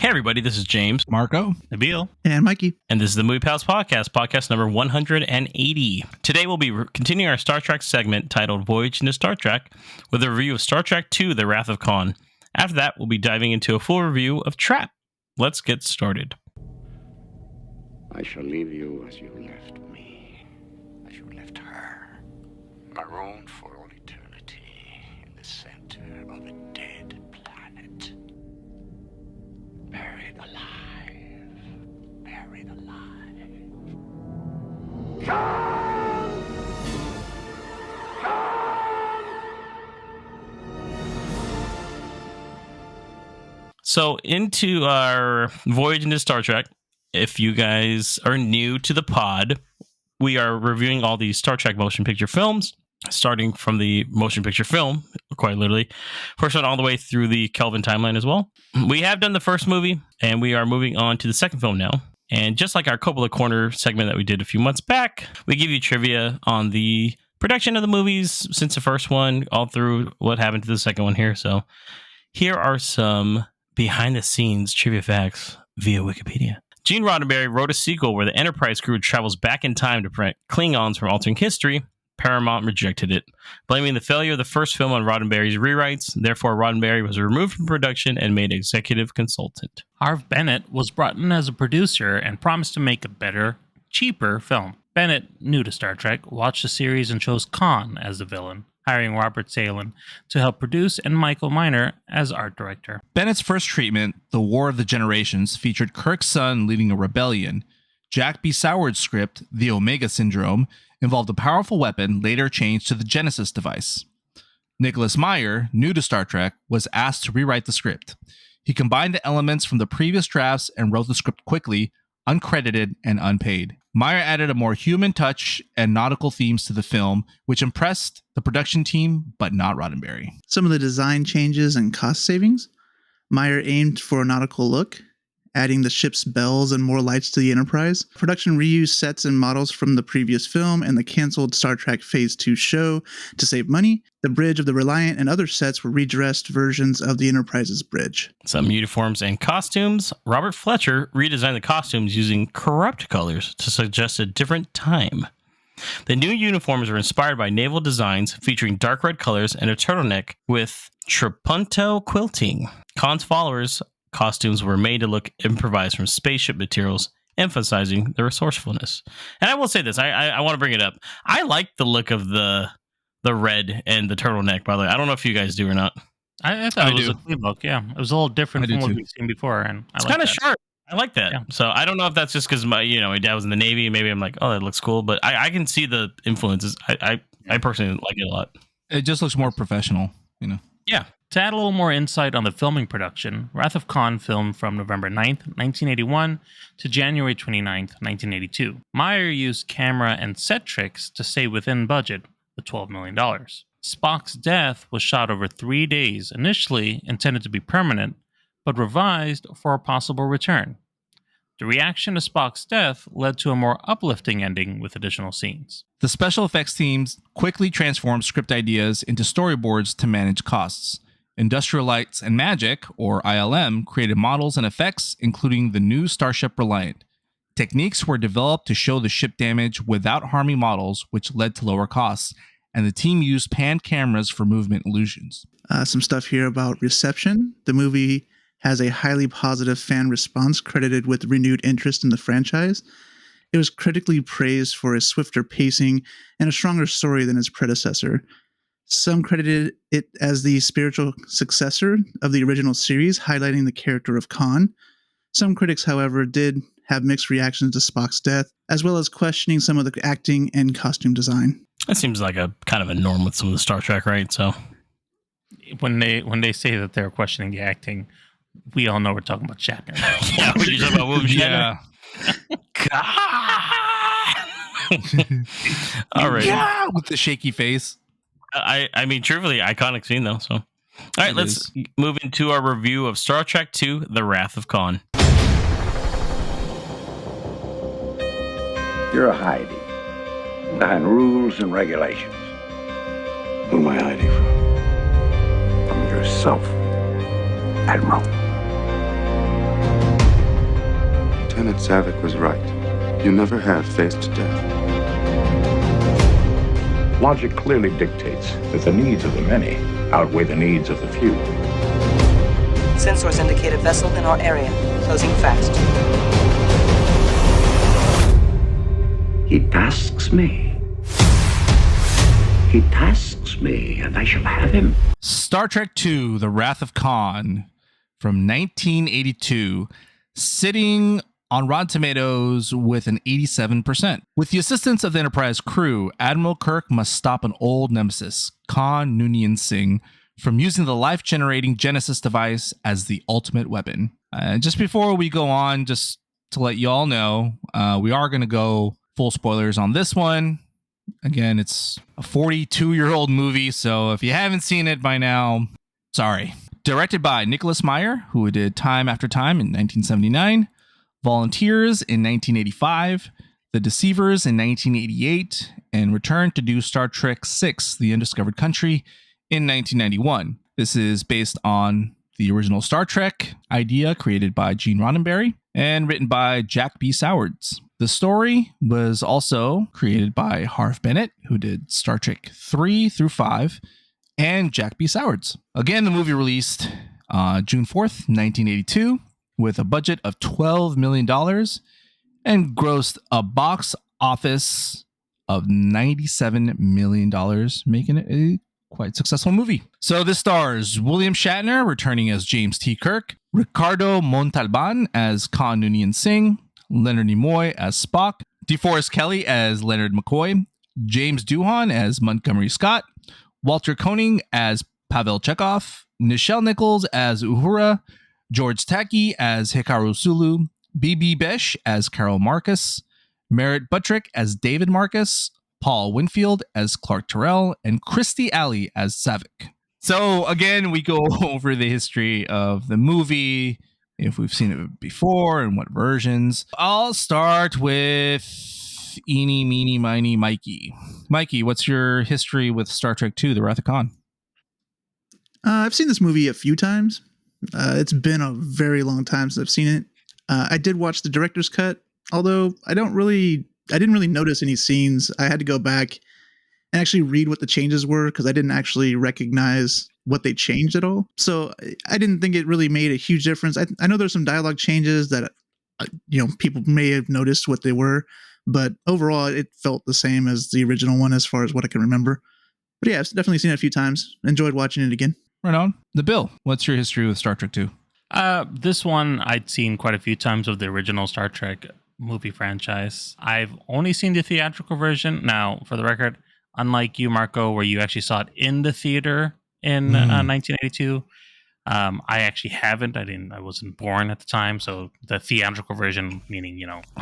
Hey everybody, this is James, Marco, Nabil, and Mikey. And this is the Movie Pals podcast number 180. Today we'll be continuing our Star Trek segment titled Voyage Into Star Trek with a review of Star Trek II, The Wrath of Khan. After that, we'll be diving into a full review of Trap. Let's get started. I shall leave you as you left me, as you left her, marooned for all eternity in the center of a dead planet. Buried alive. Buried alive. Come! Come! So, into our Voyage into Star Trek. If you guys are new to the pod, we are reviewing all these Star Trek motion picture films, starting from the motion picture film, quite literally, first one all the way through the Kelvin timeline as well. We have done the first movie, and we are moving on to the second film now. And just like our Coppola Corner segment that we did a few months back, we give you trivia on the production of the movies since the first one, all through what happened to the second one here. So here are some behind-the-scenes trivia facts via Wikipedia. Gene Roddenberry wrote a sequel where the Enterprise crew travels back in time to prevent Klingons from altering history. Paramount rejected it, blaming the failure of the first film on Roddenberry's rewrites. Therefore, Roddenberry was removed from production and made executive consultant. Harv Bennett was brought in as a producer and promised to make a better, cheaper film. Bennett, new to Star Trek, watched the series and chose Khan as the villain, hiring Robert Salen to help produce and Michael Miner as art director. Bennett's first treatment, The War of the Generations, featured Kirk's son leading a rebellion. Jack B. Soward's script, The Omega Syndrome, involved a powerful weapon later changed to the Genesis device. Nicholas Meyer, new to Star Trek, was asked to rewrite the script. He combined the elements from the previous drafts and wrote the script quickly, uncredited, and unpaid. Meyer added a more human touch and nautical themes to the film, which impressed the production team, but not Roddenberry. Some of the design changes and cost savings. Meyer aimed for a nautical look, adding the ship's bells and more lights to the Enterprise. Production reused sets and models from the previous film and the canceled Star Trek Phase 2 show to save money. The bridge of the Reliant and other sets were redressed versions of the Enterprise's bridge. Some uniforms and costumes. Robert Fletcher redesigned the costumes using corrupt colors to suggest a different time. The new uniforms were inspired by naval designs featuring dark red colors and a turtleneck with trapunto quilting. Khan's followers' costumes were made to look improvised from spaceship materials, emphasizing the resourcefulness. And I will say this, I want to bring it up. I like the look of the red and the turtleneck, by the way. I don't know if you guys do or not. I thought it was a clean look, yeah. It was a little different from what we've seen before. And it's kind of sharp. I like that. Yeah. So I don't know if that's just because my dad was in the Navy. Maybe I'm like, oh, that looks cool. But I can see the influences. I personally like it a lot. It just looks more professional, Yeah. To add a little more insight on the filming production, Wrath of Khan filmed from November 9th, 1981 to January 29th, 1982. Meyer used camera and set tricks to stay within budget with $12 million. Spock's death was shot over 3 days, initially intended to be permanent, but revised for a possible return. The reaction to Spock's death led to a more uplifting ending with additional scenes. The special effects teams quickly transformed script ideas into storyboards to manage costs. Industrial Lights and Magic, or ILM, created models and effects, including the new Starship Reliant. Techniques were developed to show the ship damage without harming models, which led to lower costs, and the team used panned cameras for movement illusions. Some stuff here about reception. The movie has a highly positive fan response credited with renewed interest in the franchise. It was critically praised for its swifter pacing and a stronger story than its predecessor. Some credited it as the spiritual successor of the original series, highlighting the character of Khan. Some critics, however, did have mixed reactions to Spock's death, as well as questioning some of the acting and costume design. That seems like a kind of a norm with some of the Star Trek, right? So when they say that they're questioning the acting, we all know we're talking about Shatner. Yeah, we're talking about William Shatner. All right. Yeah, with the shaky face. I mean, truthfully, iconic scene, though. So, all right, let's move into our review of Star Trek II, The Wrath of Khan. You're hiding behind rules and regulations. Who am I hiding from? From yourself, Admiral. Lieutenant Savick was right. You never have faced death. Logic clearly dictates that the needs of the many outweigh the needs of the few. Sensors indicate a vessel in our area, closing fast. He tasks me. He tasks me, and I shall have him. Star Trek II, The Wrath of Khan from 1982, sitting on Rotten Tomatoes with an 87%. With the assistance of the Enterprise crew, Admiral Kirk must stop an old nemesis, Khan Noonien Singh, from using the life-generating Genesis device as the ultimate weapon. Just before we go on, just to let you all know, we are going to go full spoilers on this one. Again, it's a 42-year-old movie, so if you haven't seen it by now, sorry. Directed by Nicholas Meyer, who did Time After Time in 1979, Volunteers in 1985, The Deceivers in 1988, and returned to do Star Trek VI, The Undiscovered Country, in 1991. This is based on the original Star Trek idea created by Gene Roddenberry and written by Jack B. Sowards. The story was also created by Harv Bennett, who did Star Trek 3 through 5, and Jack B. Sowards. Again, the movie released June 4th, 1982, with a budget of $12 million and grossed a box office of $97 million, making it a quite successful movie. So this stars William Shatner returning as James T. Kirk, Ricardo Montalban as Khan Noonien Singh, Leonard Nimoy as Spock, DeForest Kelley as Leonard McCoy, James Doohan as Montgomery Scott, Walter Koenig as Pavel Chekhov, Nichelle Nichols as Uhura, George Takei as Hikaru Sulu, B.B. Besh as Carol Marcus, Merritt Buttrick as David Marcus, Paul Winfield as Clark Terrell, and Christy Alley as Savick. So again, we go over the history of the movie, if we've seen it before and what versions. I'll start with Eeny, Meeny, Miny, Mikey. Mikey, what's your history with Star Trek II, The Wrath of Khan? I've seen this movie a few times. It's been a very long time since I've seen it. I did watch the director's cut, although I didn't really notice any scenes. I had to go back and actually read what the changes were because I didn't actually recognize what they changed at all. So I didn't think it really made a huge difference. I know there's some dialogue changes that people may have noticed what they were, but overall it felt the same as the original one as far as what I can remember. But yeah, I've definitely seen it a few times. Enjoyed watching it again. Right on. The Bill, what's your history with Star Trek II? This one I'd seen quite a few times of the original Star Trek movie franchise. I've only seen the theatrical version. Now, for the record, unlike you, Marco, where you actually saw it in the theater in 1982, I actually haven't. I wasn't born at the time, so the theatrical version, meaning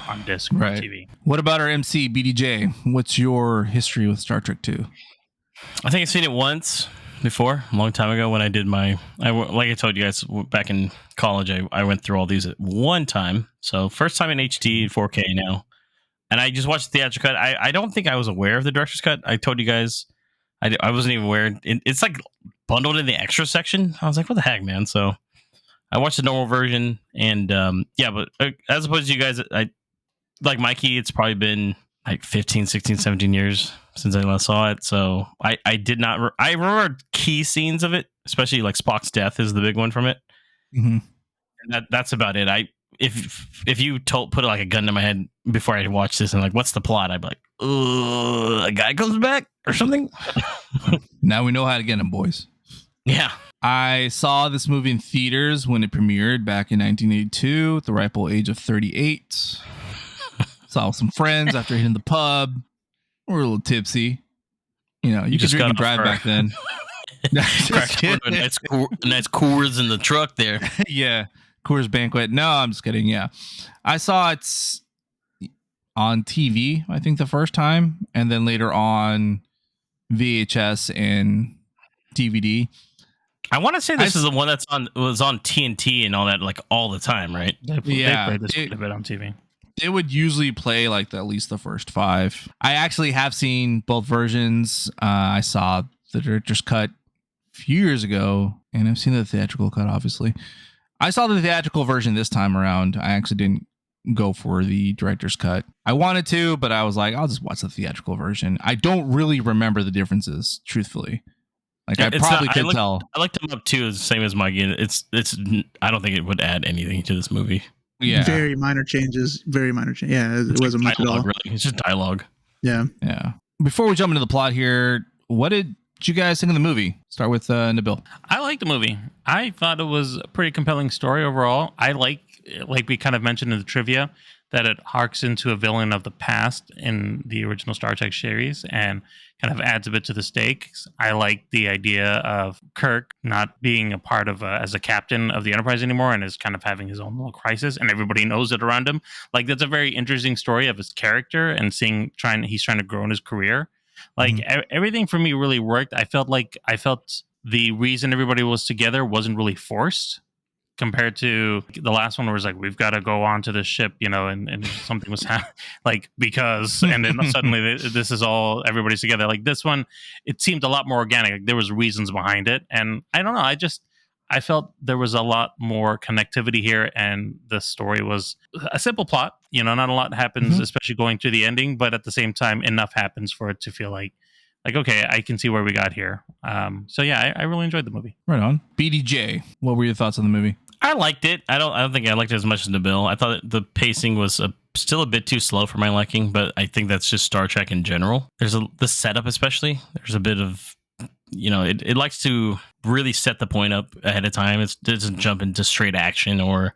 on disc or TV. What about our MC BDJ? What's your history with Star Trek II? I think I've seen it once before, a long time ago when I did like I told you guys back in college, I went through all these at one time. So first time in HD 4K now. And I just watched the theatrical cut. I don't think I was aware of the director's cut. I told you guys, I wasn't even aware. It's like bundled in the extra section. I was like, what the heck, man? So I watched the normal version. And but as opposed to you guys, I like Mikey, it's probably been like 15, 16, 17 years since I last saw it. So I did not, I remember key scenes of it, especially like Spock's death is the big one from it. Mm-hmm. And that's about it. If you put like a gun to my head before I watched this and like, what's the plot? I'd be like, a guy comes back or something. Now we know how to get him, boys. Yeah. I saw this movie in theaters when it premiered back in 1982 at the ripe old age of 38. Saw some friends after hitting the pub. We were a little tipsy. You could drink and drive back then. Nice Coors in the truck there. Yeah. Coors Banquet. No, I'm just kidding. Yeah. I saw it on TV, I think the first time, and then later on VHS and DVD. I want to say this is the one was on TNT and all that, like all the time, right? They played this quite a bit on TV. They would usually play like at least the first 5. I actually have seen both versions. I saw the director's cut a few years ago, and I've seen the theatrical cut, obviously. I saw the theatrical version this time around. I actually didn't go for the director's cut. I wanted to, but I was like, I'll just watch the theatrical version. I don't really remember the differences, truthfully. Like I probably could tell. I looked them up too, the same as Mikey. It's. I don't think it would add anything to this movie. Yeah, very minor changes. Very minor change. Yeah, it wasn't much at all. Really, it's just dialogue. Yeah. Before we jump into the plot here, what did you guys think of the movie? Start with Nabil. I liked the movie. I thought it was a pretty compelling story overall. I like we kind of mentioned in the trivia, that it harks into a villain of the past in the original Star Trek series and kind of adds a bit to the stakes. I like the idea of Kirk not being a part of as a captain of the Enterprise anymore and is kind of having his own little crisis, and everybody knows it around him. Like, that's a very interesting story of his character and he's trying to grow in his career. Like everything for me really worked. I felt the reason everybody was together wasn't really forced, compared to the last one where it was like, we've got to go onto the ship, and something was because, and then suddenly this is all, everybody's together. Like this one, it seemed a lot more organic. Like there was reasons behind it. And I don't know, I felt there was a lot more connectivity here, and the story was a simple plot. Not a lot happens, especially going to the ending, but at the same time, enough happens for it to feel like, okay, I can see where we got here. So yeah, I really enjoyed the movie. Right on. BDJ, what were your thoughts on the movie? I liked it. I don't think I liked it as much as Nabil. I thought the pacing was still a bit too slow for my liking, but I think that's just Star Trek in general. There's the setup, especially. There's a bit of, it likes to really set the point up ahead of time. It doesn't jump into straight action or,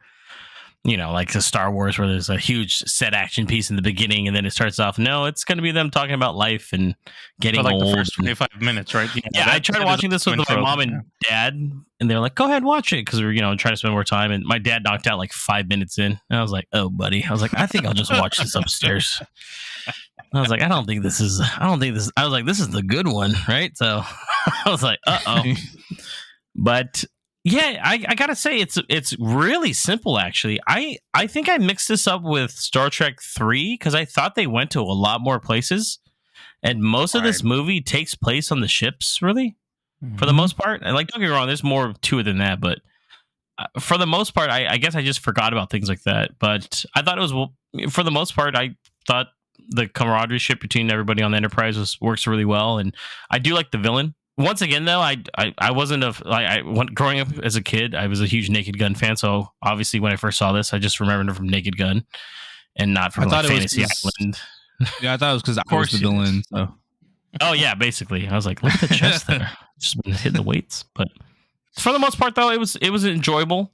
like the Star Wars where there's a huge set action piece in the beginning and then it starts off. No, it's going to be them talking about life and getting old. The first 25 minutes, right? Yeah, I tried watching this with my mom and dad, and they were like, "Go ahead, watch it," because we're trying to spend more time. And my dad knocked out like 5 minutes in, and I was like, "Oh, buddy," I was like, "I think I'll just watch this upstairs." I was like, I was like, this is the good one, right? So I was like, uh-oh. But yeah, I gotta say it's really simple actually. I think I mixed this up with Star Trek 3 because I thought they went to a lot more places, and most of this movie takes place on the ships, really, for the most part. And like, don't get me wrong, there's more to it than that, but for the most part, I guess I just forgot about things like that. But I thought it was, for the most part, I thought the camaraderie between everybody on the Enterprise works really well, and I do like the villain. Once again, though, I wasn't growing up as a kid, I was a huge Naked Gun fan. So obviously, when I first saw this, I just remembered it from Naked Gun and not from Fantasy Island. Yeah, I thought it was because I was the villain. So. Oh yeah, basically, I was like, look at the chest there, just been hitting the weights. But for the most part, though, it was enjoyable.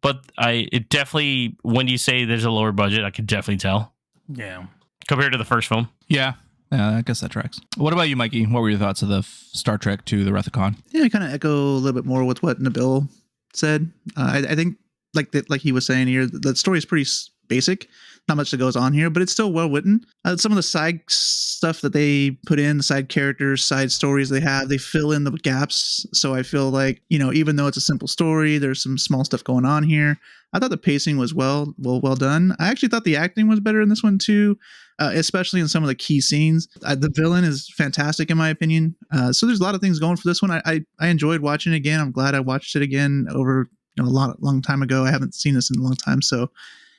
But it definitely, when you say there's a lower budget, I could definitely tell. Yeah, compared to the first film. Yeah. I guess that tracks. What about you, Mikey? What were your thoughts of the Star Trek to the Wrath of Khan? Yeah, I kind of echo a little bit more with what Nabil said. I think, like he was saying here, the story is pretty basic. Not much that goes on here, but it's still well written. Some of the side stuff that they put in, the side characters, side stories they have, they fill in the gaps. So I feel like, even though it's a simple story, there's some small stuff going on here. I thought the pacing was well done. I actually thought the acting was better in this one too, especially in some of the key scenes. The villain is fantastic in my opinion. So there's a lot of things going for this one. I enjoyed watching it again. I'm glad I watched it again over a long time ago. I haven't seen this in a long time, so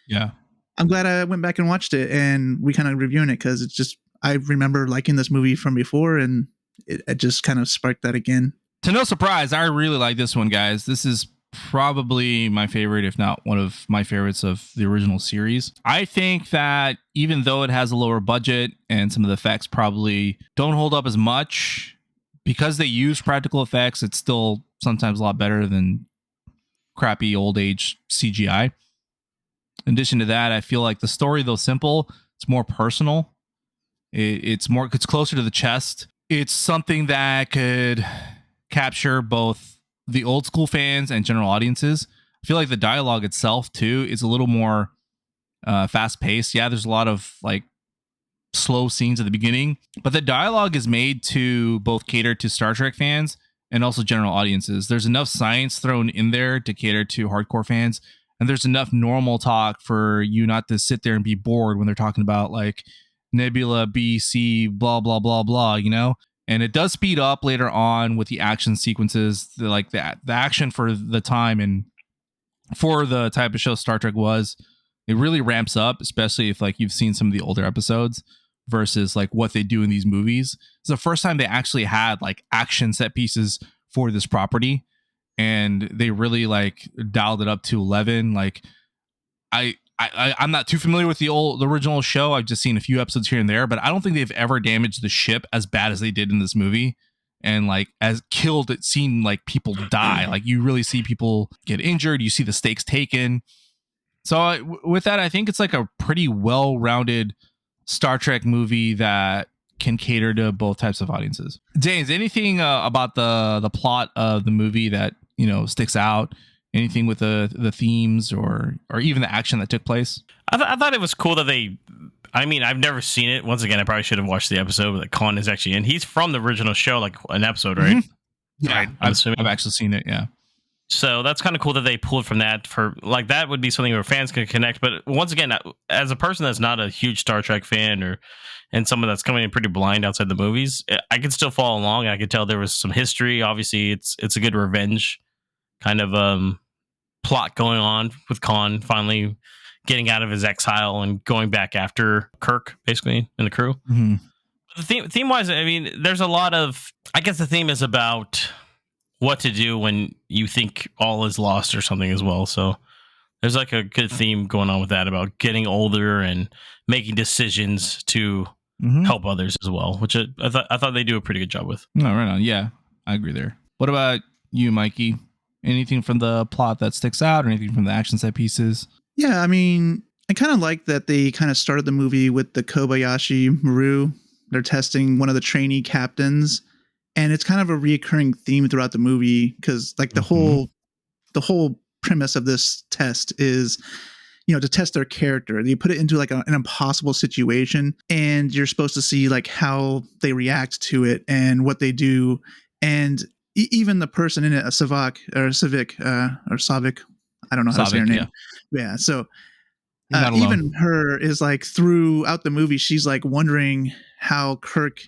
yeah. I'm glad I went back and watched it, and we kind of reviewing it because it's just, I remember liking this movie from before, and it just kind of sparked that again. To no surprise, I really like this one, guys. This is probably my favorite, if not one of my favorites of the original series. I think that even though it has a lower budget and some of the effects probably don't hold up as much, because they use practical effects, it's still sometimes a lot better than crappy old age CGI. In addition to that, I feel like the story, though simple, it's more personal. It's closer to the chest. It's something that could capture both the old school fans and general audiences. I feel like the dialogue itself too is a little more fast paced. Yeah, there's a lot of like slow scenes at the beginning, but the dialogue is made to both cater to Star Trek fans and also general audiences. There's enough science thrown in there to cater to hardcore fans. And there's enough normal talk for you not to sit there and be bored when they're talking about like Nebula, BC, blah, blah, blah, blah, And it does speed up later on with the action sequences, the action for the time and for the type of show Star Trek was, It really ramps up, especially if like you've seen some of the older episodes versus like what they do in these movies. It's the first time they actually had like action set pieces for this property, and they really like dialed it up to 11. Like I'm not too familiar with the original show. I've just seen a few episodes here and there, but I don't think they've ever damaged the ship as bad as they did in this movie. And like as killed, it seemed like people die. Like you really see people get injured. You see the stakes taken. So with that, I think it's like a pretty well-rounded Star Trek movie that can cater to both types of audiences. James, anything about the plot of the movie that sticks out? Anything with the themes or even the action that took place? I thought it was cool that I've never seen it. Once again, I probably should have watched the episode, but Khan is actually in. He's from the original show, like an episode, right? Mm-hmm. Yeah, right, I've actually seen it. Yeah. So that's kind of cool that they pulled from that. For like that would be something where fans can connect. But once again, as a person that's not a huge Star Trek fan and someone that's coming in pretty blind outside the movies, I could still follow along. I could tell there was some history. Obviously, it's a good revenge kind of plot going on with Khan finally getting out of his exile and going back after Kirk, basically, and the crew. Mm-hmm. The theme wise, I mean, there's a lot of. I guess the theme is about what to do when you think all is lost or something as well. So there's like a good theme going on with that about getting older and making decisions to help others as well, which I thought they do a pretty good job with. No, right on. Yeah, I agree there. What about you, Mikey? Anything from the plot that sticks out or anything from the action set pieces? Yeah, I mean, I kind of like that they kind of started the movie with the Kobayashi Maru. They're testing one of the trainee captains. And it's kind of a reoccurring theme throughout the movie because like the whole premise of this test is, to test their character. You put it into like an impossible situation and you're supposed to see like how they react to it and what they do. And even the person in it, a Savik, I don't know how to say her name. Yeah. So even her is like throughout the movie, she's like wondering how Kirk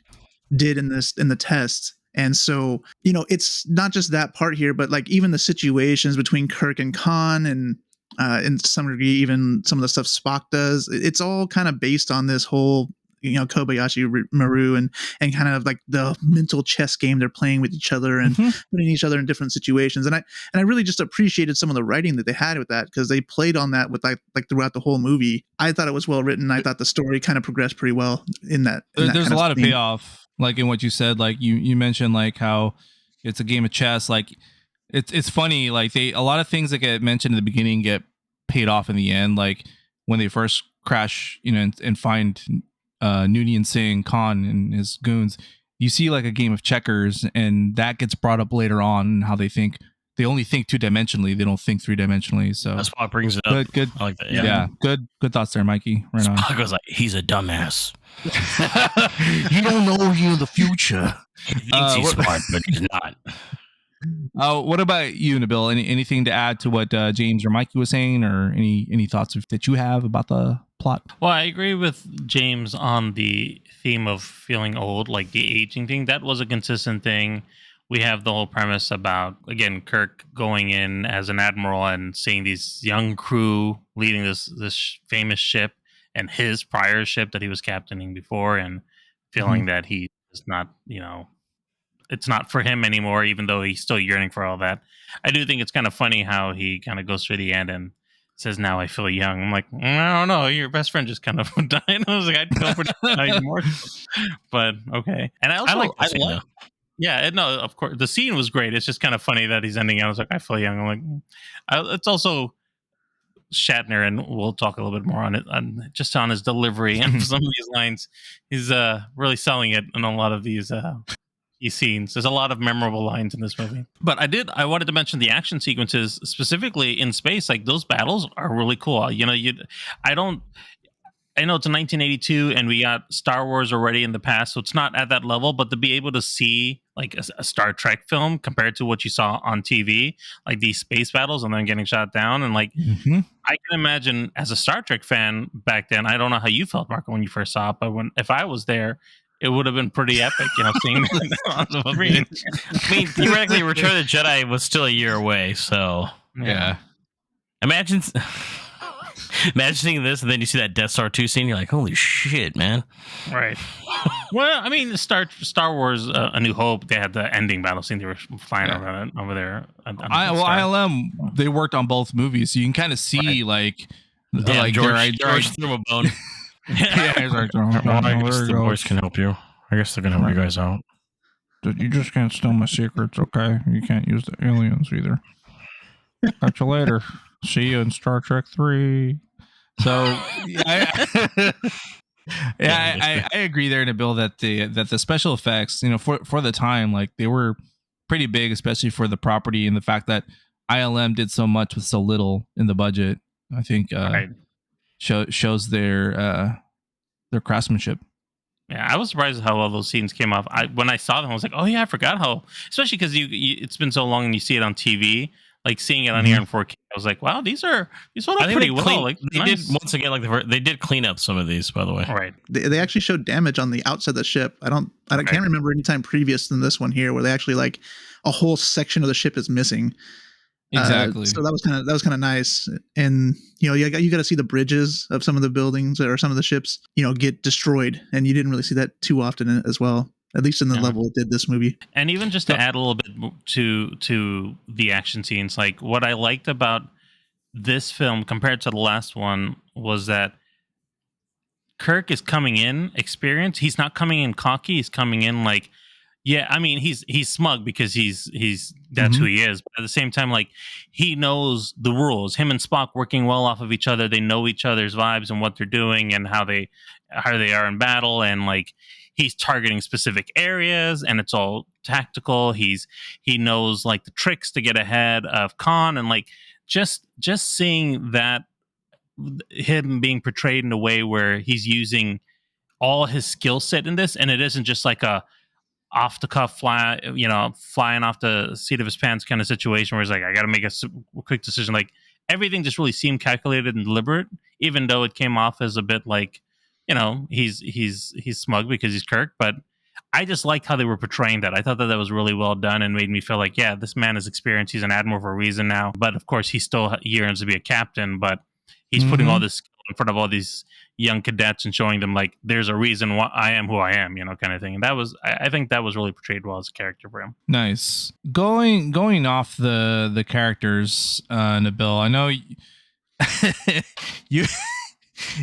did in the test. And so, it's not just that part here, but like even the situations between Kirk and Khan and in some degree, even some of the stuff Spock does, it's all kind of based on this whole, Kobayashi Maru and kind of like the mental chess game they're playing with each other and putting each other in different situations. And I really just appreciated some of the writing that they had with that because they played on that with like throughout the whole movie. I thought it was well written. I thought the story kind of progressed pretty well in that. There's a lot of payoff, like in what you said, like you mentioned like how it's a game of chess. Like it's funny, like a lot of things that get mentioned in the beginning get paid off in the end. Like when they first crash, and find Noonien Singh Khan and his goons, you see like a game of checkers, and that gets brought up later on how they only think 2-dimensionally, they don't think 3-dimensionally. So that's why it brings it up. Good. I like that. Yeah. Good thoughts there, Mikey. Right on. Spock goes like, he's a dumbass. You don't know you in the future. He thinks he's smart, but he's not. What about you, Nabil? Anything to add to what James or Mikey was saying, or any thoughts that you have about the plot? Well, I agree with James on the theme of feeling old, like the aging thing. That was a consistent thing. We have the whole premise about, again, Kirk going in as an admiral and seeing these young crew leading this famous ship and his prior ship that he was captaining before, and feeling that he is not, it's not for him anymore, even though he's still yearning for all that. I do think it's kind of funny how he kind of goes through the end and says, "Now I feel young." I'm like, I don't know. Your best friend just kind of died. I was like, I'd feel pretty more. But okay. And I like the scene, yeah, no, of course. The scene was great. It's just kind of funny that he's ending. I was like, I feel young. I'm like, it's also Shatner, and we'll talk a little bit more on it, just on his delivery and some of these lines. He's really selling it in a lot of these scenes. There's a lot of memorable lines in this movie. But I wanted to mention the action sequences, specifically in space. Like those battles are really cool. I know it's in 1982 and we got Star Wars already in the past, so it's not at that level, but to be able to see like a Star Trek film compared to what you saw on TV, like these space battles and then getting shot down, and like I can imagine as a Star Trek fan back then, I don't know how you felt, Marco, when you first saw it, but if I was there, it would have been pretty epic, seeing that on the screen. I mean, theoretically, Return of the Jedi was still a year away, so yeah. Imagine Imagine seeing this and then you see that Death Star 2 scene. You're like, holy shit, man. Right. Well, I mean, Star Wars: A New Hope. They had the ending battle scene. They were flying over there. ILM, they worked on both movies, so you can kind of see like George threw him a bone. Yeah, he's like, well, I guess the boys can help you. I guess they're gonna help you guys out. You just can't steal my secrets, okay? You can't use the aliens either. Catch you later. See you in Star Trek 3. So, I agree there, Nabil, that the special effects, for the time, like they were pretty big, especially for the property and the fact that ILM did so much with so little in the budget. I think shows their craftsmanship. Yeah, I was surprised how well those scenes came off. When I saw them, I was like, "Oh yeah, I forgot how." Especially because it's been so long and you see it on TV. Like seeing it on here in 4K, I was like, "Wow, these hold up pretty well." Like they did once again, like they did clean up some of these, by the way. Right. They actually showed damage on the outside of the ship. I can't remember any time previous than this one here where they actually like a whole section of the ship is missing. Exactly. So that was kind of nice, and you got to see the bridges of some of the buildings or some of the ships, get destroyed, and you didn't really see that too often as well. At least in the level it did this movie. And even just to add a little bit to the action scenes, like what I liked about this film compared to the last one was that Kirk is coming in experienced. He's not coming in cocky. He's coming in like, yeah, I mean, he's smug because he's that's who he is. But at the same time, like he knows the rules. Him and Spock working well off of each other. They know each other's vibes and what they're doing and how they are in battle. And like he's targeting specific areas, and it's all tactical. He knows like the tricks to get ahead of Khan, and like just seeing that him being portrayed in a way where he's using all his skill set in this, and it isn't just like a off the cuff flying off the seat of his pants kind of situation where he's like, I got to make a quick decision. Like everything just really seemed calculated and deliberate, even though it came off as a bit like, he's smug because he's Kirk. But I just liked how they were portraying that. I thought that was really well done and made me feel like, yeah, this man is experienced. He's an admiral for a reason now. But of course, he still yearns to be a captain. But he's putting all this skill in front of all these young cadets and showing them like there's a reason why I am who I am, kind of thing. And I think that was really portrayed well as a character for him. Nice. Going off the characters, Nabil, I know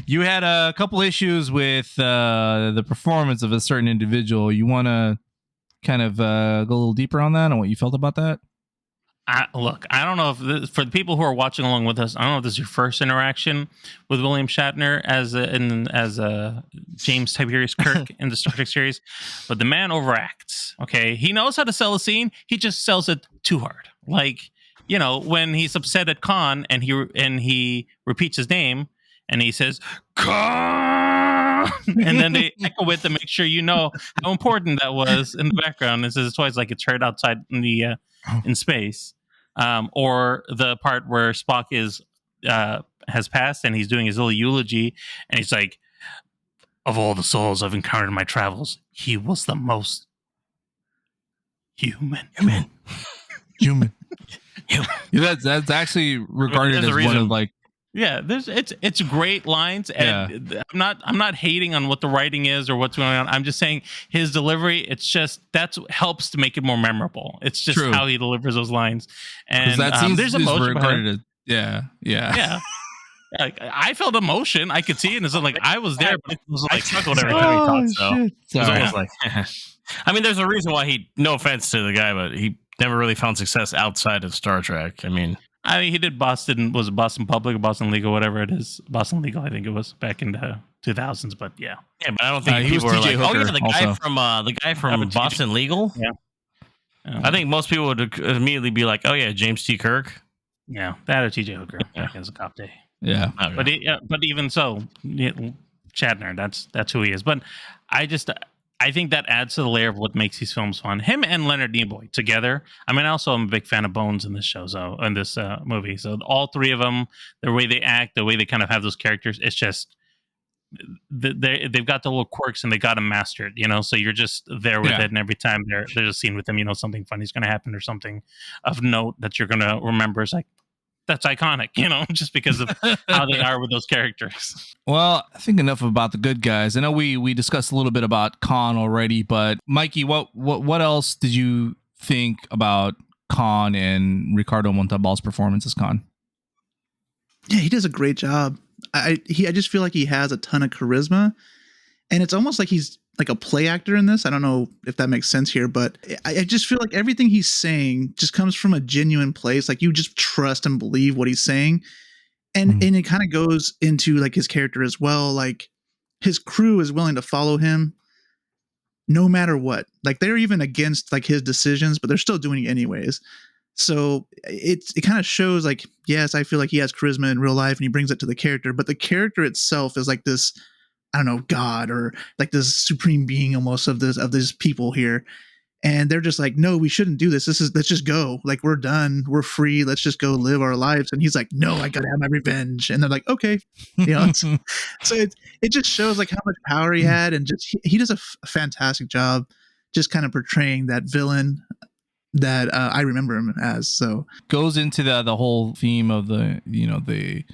you had a couple issues with the performance of a certain individual. You want to kind of go a little deeper on that and what you felt about that? Look, I don't know if for the people who are watching along with us, I don't know if this is your first interaction with William Shatner as James Tiberius Kirk in the Star Trek series, but the man overacts. Okay, he knows how to sell a scene. He just sells it too hard. Like when he's upset at Khan and he repeats his name and he says Khan, and then they echo it to make sure how important that was in the background. It says it twice, like it's heard outside in the in space. Or the part where Spock has passed and he's doing his little eulogy, and he's like, "Of all the souls I've encountered in my travels, he was the most human." Yeah, that's actually regarded as one of like. Yeah, it's great lines, and I'm not hating on what the writing is or what's going on. I'm just saying his delivery. It's just that's helps to make it more memorable. It's just how he delivers those lines, and there's emotion behind it. Yeah. Like, I felt emotion. I could see it, and it's like I was there, but it was like chuckled every time he talked. So it was almost like, I mean, there's a reason why he. No offense to the guy, but he never really found success outside of Star Trek. I mean, he did Boston. Was it Boston Public or Boston Legal, whatever it is? Boston Legal, I think it was back in the 2000s. But yeah, but I don't think people were like, oh yeah, the guy from Boston Legal. Yeah, I think most people would immediately be like, oh yeah, James T. Kirk. Yeah, that or T.J. Hooker back as a cop day. Yeah, but even so, Shatner, that's who he is. But I think that adds to the layer of what makes these films fun. Him and Leonard Nimoy together. I mean, also I'm a big fan of Bones in this show, in this movie. So all three of them, the way they act, the way they kind of have those characters, it's just they've got the little quirks and they got them mastered. So you're just there with it, and every time there's a scene with them, something funny is going to happen or something of note that you're going to remember. It's like, that's iconic, just because of how they are with those characters. Well, I think enough about the good guys. I know we discussed a little bit about Khan already, but Mikey, what else did you think about Khan and Ricardo Montalban's performance as Khan? Yeah, he does a great job. I just feel like he has a ton of charisma, and it's almost like he's like a play actor in this. I don't know if that makes sense here, but I just feel like everything he's saying just comes from a genuine place. Like you just trust and believe what he's saying. And it kind of goes into like his character as well. Like his crew is willing to follow him no matter what. Like they're even against like his decisions, but they're still doing it anyways. So it kind of shows like, yes, I feel like he has charisma in real life and he brings it to the character, but the character itself is like this, I don't know, God or like this supreme being almost of these people here. And they're just like, no, we shouldn't do this. Let's just go. Like, we're done. We're free. Let's just go live our lives. And he's like, no, I got to have my revenge. And they're like, okay. So it just shows like how much power he had. And just, he does a fantastic job just kind of portraying that villain that I remember him as. So goes into the whole theme of the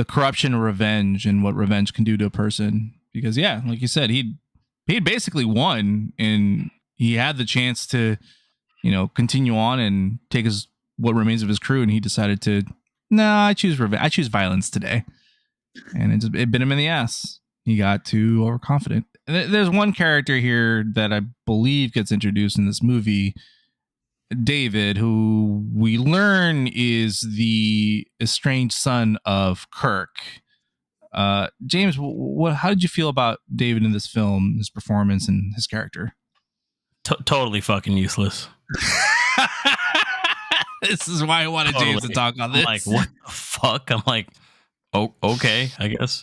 corruption of revenge and what revenge can do to a person. Because yeah, like you said, he basically won, and he had the chance to, continue on and take what remains of his crew, and he decided to, I choose revenge. I choose violence today, and it bit him in the ass. He got too overconfident. There's one character here that I believe gets introduced in this movie, David, who we learn is the estranged son of Kirk. James, how did you feel about David in this film, his performance and his character? Totally fucking useless. This is why I wanted James to talk on this. I'm like, what the fuck? I'm like, oh, okay, I guess.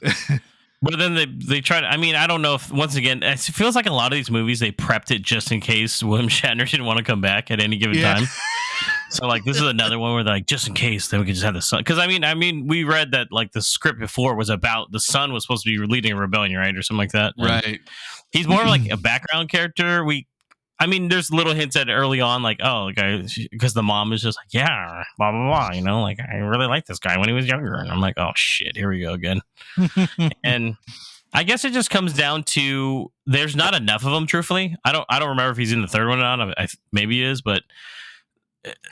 But then they try to, I don't know if, once again, it feels like a lot of these movies, they prepped it just in case William Shatner didn't want to come back at any given time. So like, this is another one where they're like, just in case, then we could just have the son. Because we read that like the script before was about the son was supposed to be leading a rebellion, right? Or something like that. Right. He's more like a background character. There's little hints at early on, like, oh, because the mom is just like, yeah, blah, blah, blah, like, I really liked this guy when he was younger. And I'm like, oh, shit, here we go again. And I guess it just comes down to there's not enough of him, truthfully. I don't remember if he's in the third one or not. Maybe he is, but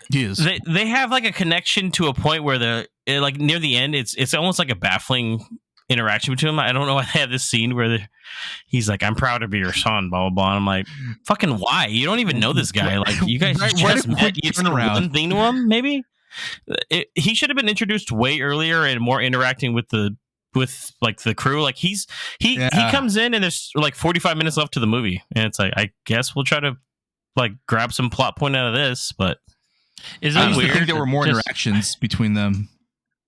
he is. They have like a connection to a point where like near the end, it's almost like a baffling interaction between them. I don't know why they have this scene where he's like, I'm proud to be your son, blah blah blah. And I'm like, fucking why? You don't even know this guy. Like, you guys just met. You said one thing to him, maybe. He should have been introduced way earlier and more interacting with the crew. Like he comes in and there's like 45 minutes left to the movie, and it's like, I guess we'll try to like grab some plot point out of this. But is it weird? I think there were more interactions between them.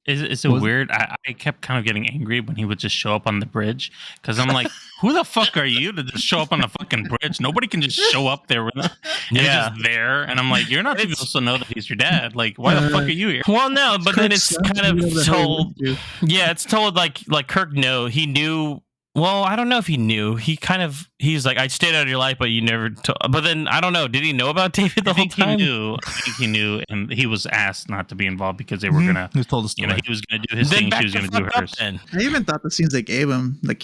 Is it weird? I kept kind of getting angry when he would just show up on the bridge, because I'm like, who the fuck are you to just show up on the fucking bridge? Nobody can just show up there with him. And he's just there. And I'm like, you're not supposed to know that he's your dad. Like, why the fuck are you here? Well, no, but then it's kind of told. Yeah, it's told like Kirk he knew. Well, I don't know if he knew. He's like, I stayed out of your life, but you never. But then I don't know. Did he know about David the whole time? I think he knew, and he was asked not to be involved because they were gonna. He was told the story. He was gonna do his thing. She was gonna do hers. I even thought the scenes they gave him, like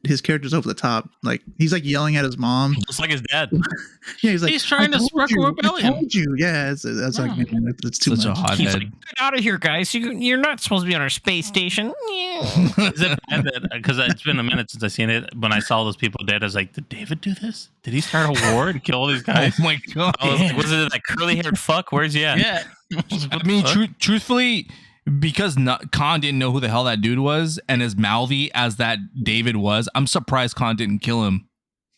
his character's over the top. Like he's like yelling at his mom, just like his dad. Yeah, he's like, he's trying to spark a rebellion. I told you. Yeah, that's like, man, it's too such much. a hothead. He's like, get out of here, guys. You're not supposed to be on our space station. Is it bad that, because it's been a minute since I've seen it, when I saw those people dead, I was like, did David do this? Did he start a war and kill all these guys? Oh my god! Was it that curly-haired fuck? Where's he at? Yeah. I mean, truthfully, because Khan didn't know who the hell that dude was, and as mouthy as that David was, I'm surprised Khan didn't kill him.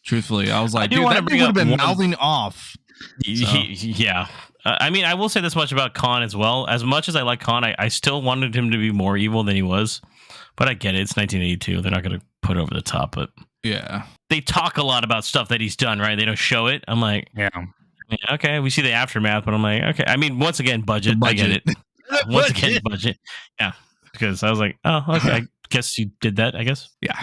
Truthfully, I was like, dude, that dude would have been mouthing off. Yeah. I will say this much about Khan as well. As much as I like Khan, I still wanted him to be more evil than he was. But I get it. It's 1982. They're not going to put over the top. But yeah, they talk a lot about stuff that he's done, right? They don't show it. I'm like, yeah, okay. We see the aftermath, but I'm like, okay. I mean, once again, budget. I get it. Once again, budget. Yeah, because I was like, oh, okay. I guess you did that. I guess. Yeah.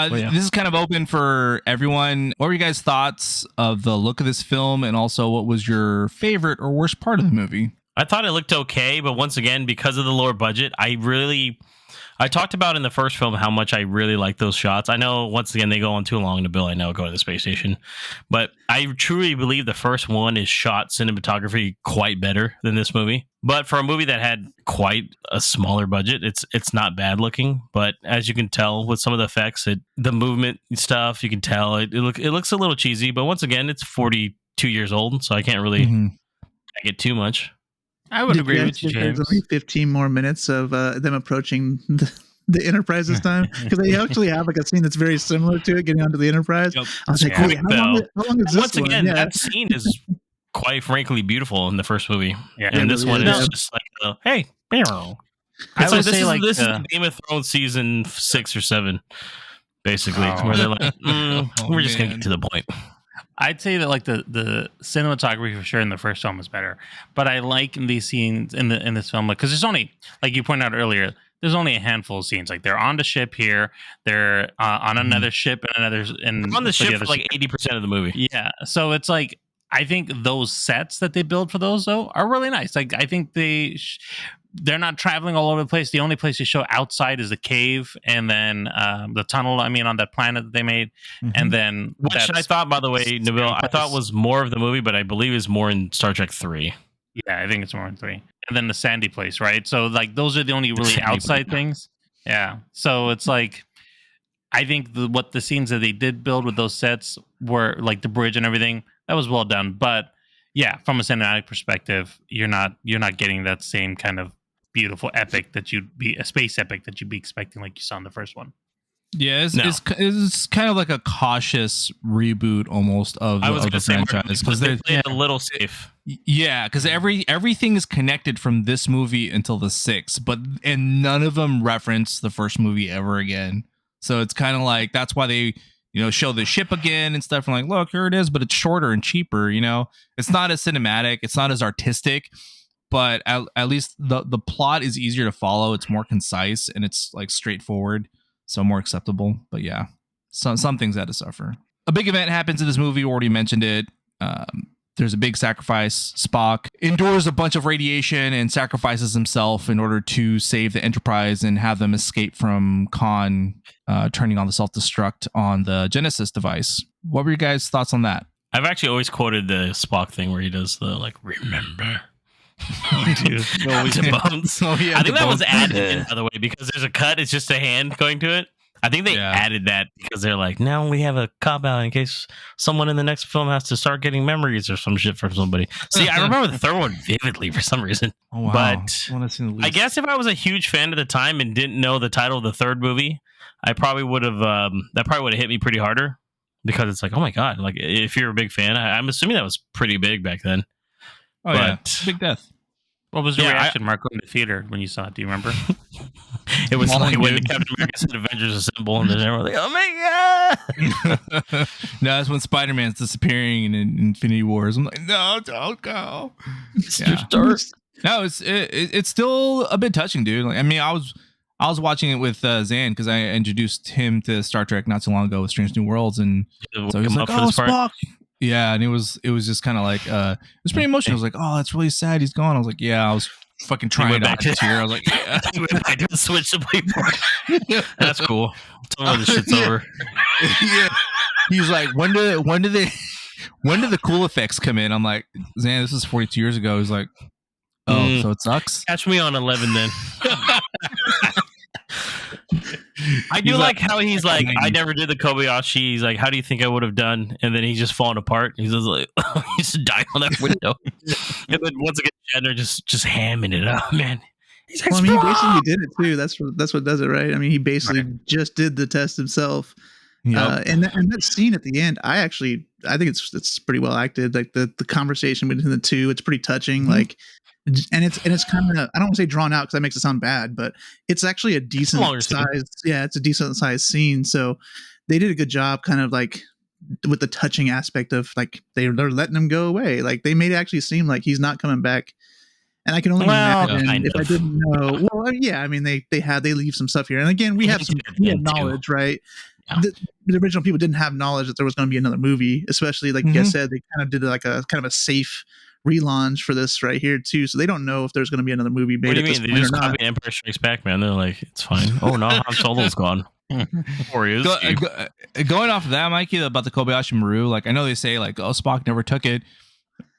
This is kind of open for everyone. What were you guys' thoughts of the look of this film, and also what was your favorite or worst part of the movie? I thought it looked okay, but once again, because of the lower budget, I talked about in the first film how much I really like those shots. I know, once again, they go on too long to Bill. I know, go to the space station. But I truly believe the first one is shot cinematography quite better than this movie. But for a movie that had quite a smaller budget, it's not bad looking. But as you can tell with some of the effects, the movement stuff, you can tell it looks a little cheesy. But once again, it's 42 years old, so I can't really get too much. I would agree with you, There's James. only 15 more minutes of them approaching the Enterprise this time, because they actually have like a scene that's very similar to it, getting onto the Enterprise. Yep. I was like, wait, how long is this Once one? again, Yeah. that scene is quite frankly beautiful in the first movie. Yeah, And this one is. is just like, hey, I it's would like, say this is Game of Thrones season 6 or 7, basically, where they're like, we're just gonna get to the point. I'd say that like the cinematography for sure in the first film is better, but I like these scenes in this film because there's only, like you pointed out earlier, there's only a handful of scenes. Like they're on the ship here, they're on another ship and On the ship for like 80% of the movie. Yeah, so it's like I think those sets that they build for those though are really nice. Like I think they're not traveling all over the place. The only place they show outside is the cave and then the tunnel. I mean, on that planet that they made, and then Which I thought, by the way, Nabil, I thought was more of the movie, but I believe is more in Star Trek 3. Yeah, I think it's more in 3. And then the sandy place, right? So like those are the only really outside things. Yeah. So it's like I think what the scenes that they did build with those sets were like the bridge and everything. That was well done, but yeah, from a cinematic perspective, you're not getting that same kind of beautiful epic that you'd be a space epic that you'd be expecting like you saw in the first one. Yeah, it's kind of like a cautious reboot almost of the franchise because they played a little safe. Yeah, because everything is connected from this movie until the 6th, and none of them reference the first movie ever again. So it's kind of like that's why they show the ship again and stuff. And like, look, here it is, but it's shorter and cheaper. It's not as cinematic, it's not as artistic. But at least the plot is easier to follow. It's more concise and it's like straightforward, so more acceptable. But yeah, some things had to suffer. A big event happens in this movie. We already mentioned it. There's a big sacrifice. Spock endures a bunch of radiation and sacrifices himself in order to save the Enterprise and have them escape from Khan turning on the self-destruct on the Genesis device. What were your guys' thoughts on that? I've actually always quoted the Spock thing where he does the like, remember. I think that was added in, by the way, because there's a cut. It's just a hand going to it. I think they added that because they're like, now we have a cop out in case someone in the next film has to start getting memories or some shit from somebody. See, I remember the third one vividly for some reason. Oh, wow. But I guess if I was a huge fan at the time and didn't know the title of the third movie, I probably would have that probably would have hit me pretty harder because it's like, oh my god, like if you're a big fan, I'm assuming that was pretty big back then. Oh, yeah. Big death. What was your reaction, Marco, in the theater when you saw it? Do you remember? It was like when the Captain America said Avengers Assemble and then everyone was like, oh my god. No, that's when Spider-Man's disappearing in Infinity Wars. I'm like, no, don't go. No, it's still a bit touching, dude. Like, I mean, I was watching it with Zan because I introduced him to Star Trek not too long ago with Strange New Worlds, and so he was like, "Oh, Spock." Yeah, and it was just kind of like it was pretty emotional. I was like, "Oh, that's really sad. He's gone." I was like, "Yeah." I was fucking trying not to tear. I was like, "Yeah." He went back to switch to play. That's cool. Tell me this shit's over. Yeah. He's like, when do the cool effects come in? I'm like, Zan, this is 42 years ago. He's like, oh, so it sucks. Catch me on 11 then. I do like how he's like, I never did the Kobayashi. He's like, how do you think I would have done? And then he's just falling apart. He's just like, he's just dying on that window. And then once again, Shatner just hamming it up, man. He's like, well, I mean, he basically did it too. That's what does it, right? I mean, he basically just did the test himself. Yep. And that scene at the end, I think it's pretty well acted. Like the conversation between the two, it's pretty touching. Mm-hmm. Like, and it's kind of, I don't want to say drawn out because that makes it sound bad, but it's actually a decent size. Yeah, it's a decent sized scene. So they did a good job, kind of like with the touching aspect of like they're letting him go away. Like they made it actually seem like he's not coming back. And I can only imagine if I didn't know. Well, yeah, I mean they leave some stuff here, and again we have knowledge, right? Yeah. The original people didn't have knowledge that there was going to be another movie, especially like you guys said, they kind of did like a kind of a safe relaunch for this right here too, so they don't know if there's going to be another movie made. What do at you this mean? They point just or not. copied Empire Strikes Back, man. They're like, it's fine. Oh no, Han Solo's gone. Or he is. Going off of that, Mikey, about the Kobayashi Maru, like I know they say like, oh, Spock never took it.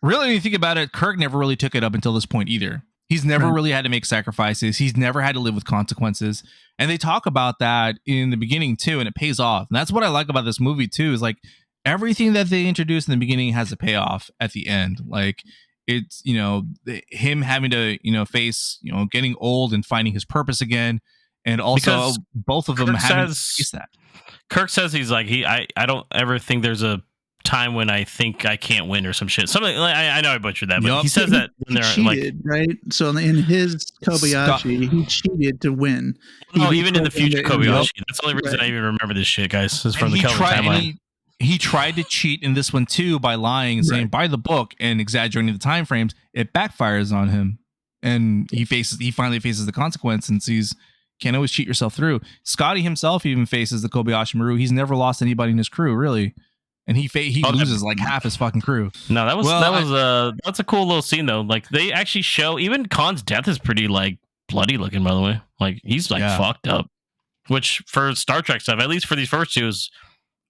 Really, when you think about it, Kirk never really took it up until this point either. He's never really had to make sacrifices. He's never had to live with consequences. And they talk about that in the beginning too, and it pays off. And that's what I like about this movie too, is like everything that they introduce in the beginning has a payoff at the end. Like it's, you know, him having to, you know, face, you know, getting old and finding his purpose again. And also Because both of them Kirk having to says- face that. Kirk says he's like, I don't ever think there's a time when I think I can't win or some shit. Something like, I know I butchered that, but Yup. he says that when He they're like, cheated, right? So in his Kobayashi, he cheated to win. no, He even in the recorded future it in the- Kobayashi. That's the only reason I even remember this shit, guys. Is from the Kelvin timeline. He tried to cheat in this one too by lying and saying by the book and exaggerating the time frames. It backfires on him, and he finally faces the consequence and sees can't always cheat yourself through. Scotty himself even faces the Kobayashi Maru. He's never lost anybody in his crew, really, and he loses like half his fucking crew. No, that's a cool little scene though. Like they actually show even Khan's death is pretty like bloody looking, by the way. Like he's like fucked up, which for Star Trek stuff, at least for these first two, is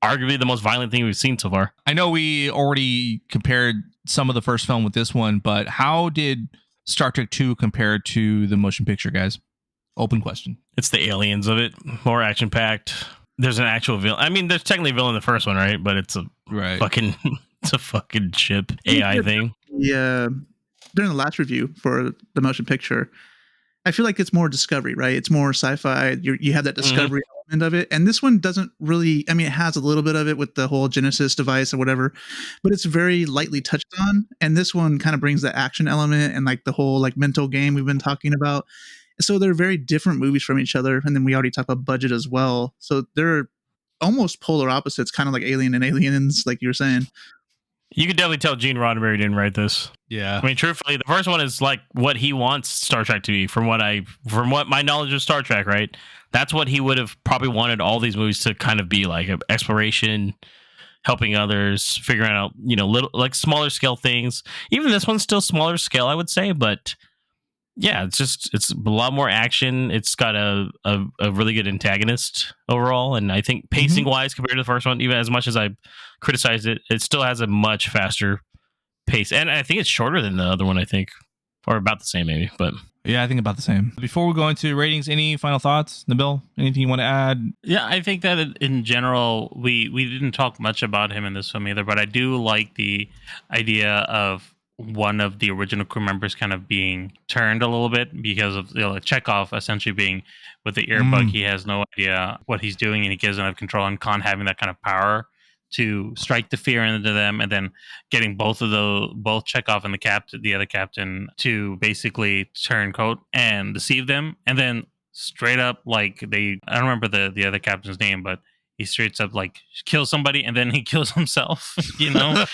arguably the most violent thing we've seen so far. I know we already compared some of the first film with this one, but how did Star Trek 2 compare to the motion picture, guys? Open question. It's the aliens of it, more action packed. There's an actual villain. I mean, there's technically a villain in the first one, right? But it's a fucking it's a fucking ship AI thing. Yeah, during the last review for the motion picture, I feel like it's more discovery, right? It's more sci-fi. You have that discovery element of it, and this one doesn't really. I mean, it has a little bit of it with the whole Genesis device or whatever, but it's very lightly touched on. And this one kind of brings the action element and like the whole like mental game we've been talking about. So they're very different movies from each other, and then we already talked about budget as well. So they're almost polar opposites, kind of like Alien and Aliens, like you were saying. You could definitely tell Gene Roddenberry didn't write this. Yeah. I mean, truthfully, the first one is like what he wants Star Trek to be, from what my knowledge of Star Trek, right? That's what he would have probably wanted all these movies to kind of be like: exploration, helping others, figuring out, you know, little like smaller scale things. Even this one's still smaller scale, I would say, but yeah, it's a lot more action. It's got a really good antagonist overall, and I think pacing wise compared to the first one, even as much as I criticized it, it still has a much faster pace, and I think it's shorter than the other one. I think, or about the same, maybe. But yeah, I think about the same. Before we go into ratings, any final thoughts, Nabil? Anything you want to add? Yeah, I think that in general, we didn't talk much about him in this film either, but I do like the idea of one of the original crew members kind of being turned a little bit because of, you know, Chekhov essentially being with the earbug. He has no idea what he's doing and he doesn't have control, and Khan having that kind of power to strike the fear into them, and then getting both Chekhov and the other captain to basically turn coat and deceive them, and then straight up like I don't remember the other captain's name, but he straight up like kills somebody and then he kills himself, you know.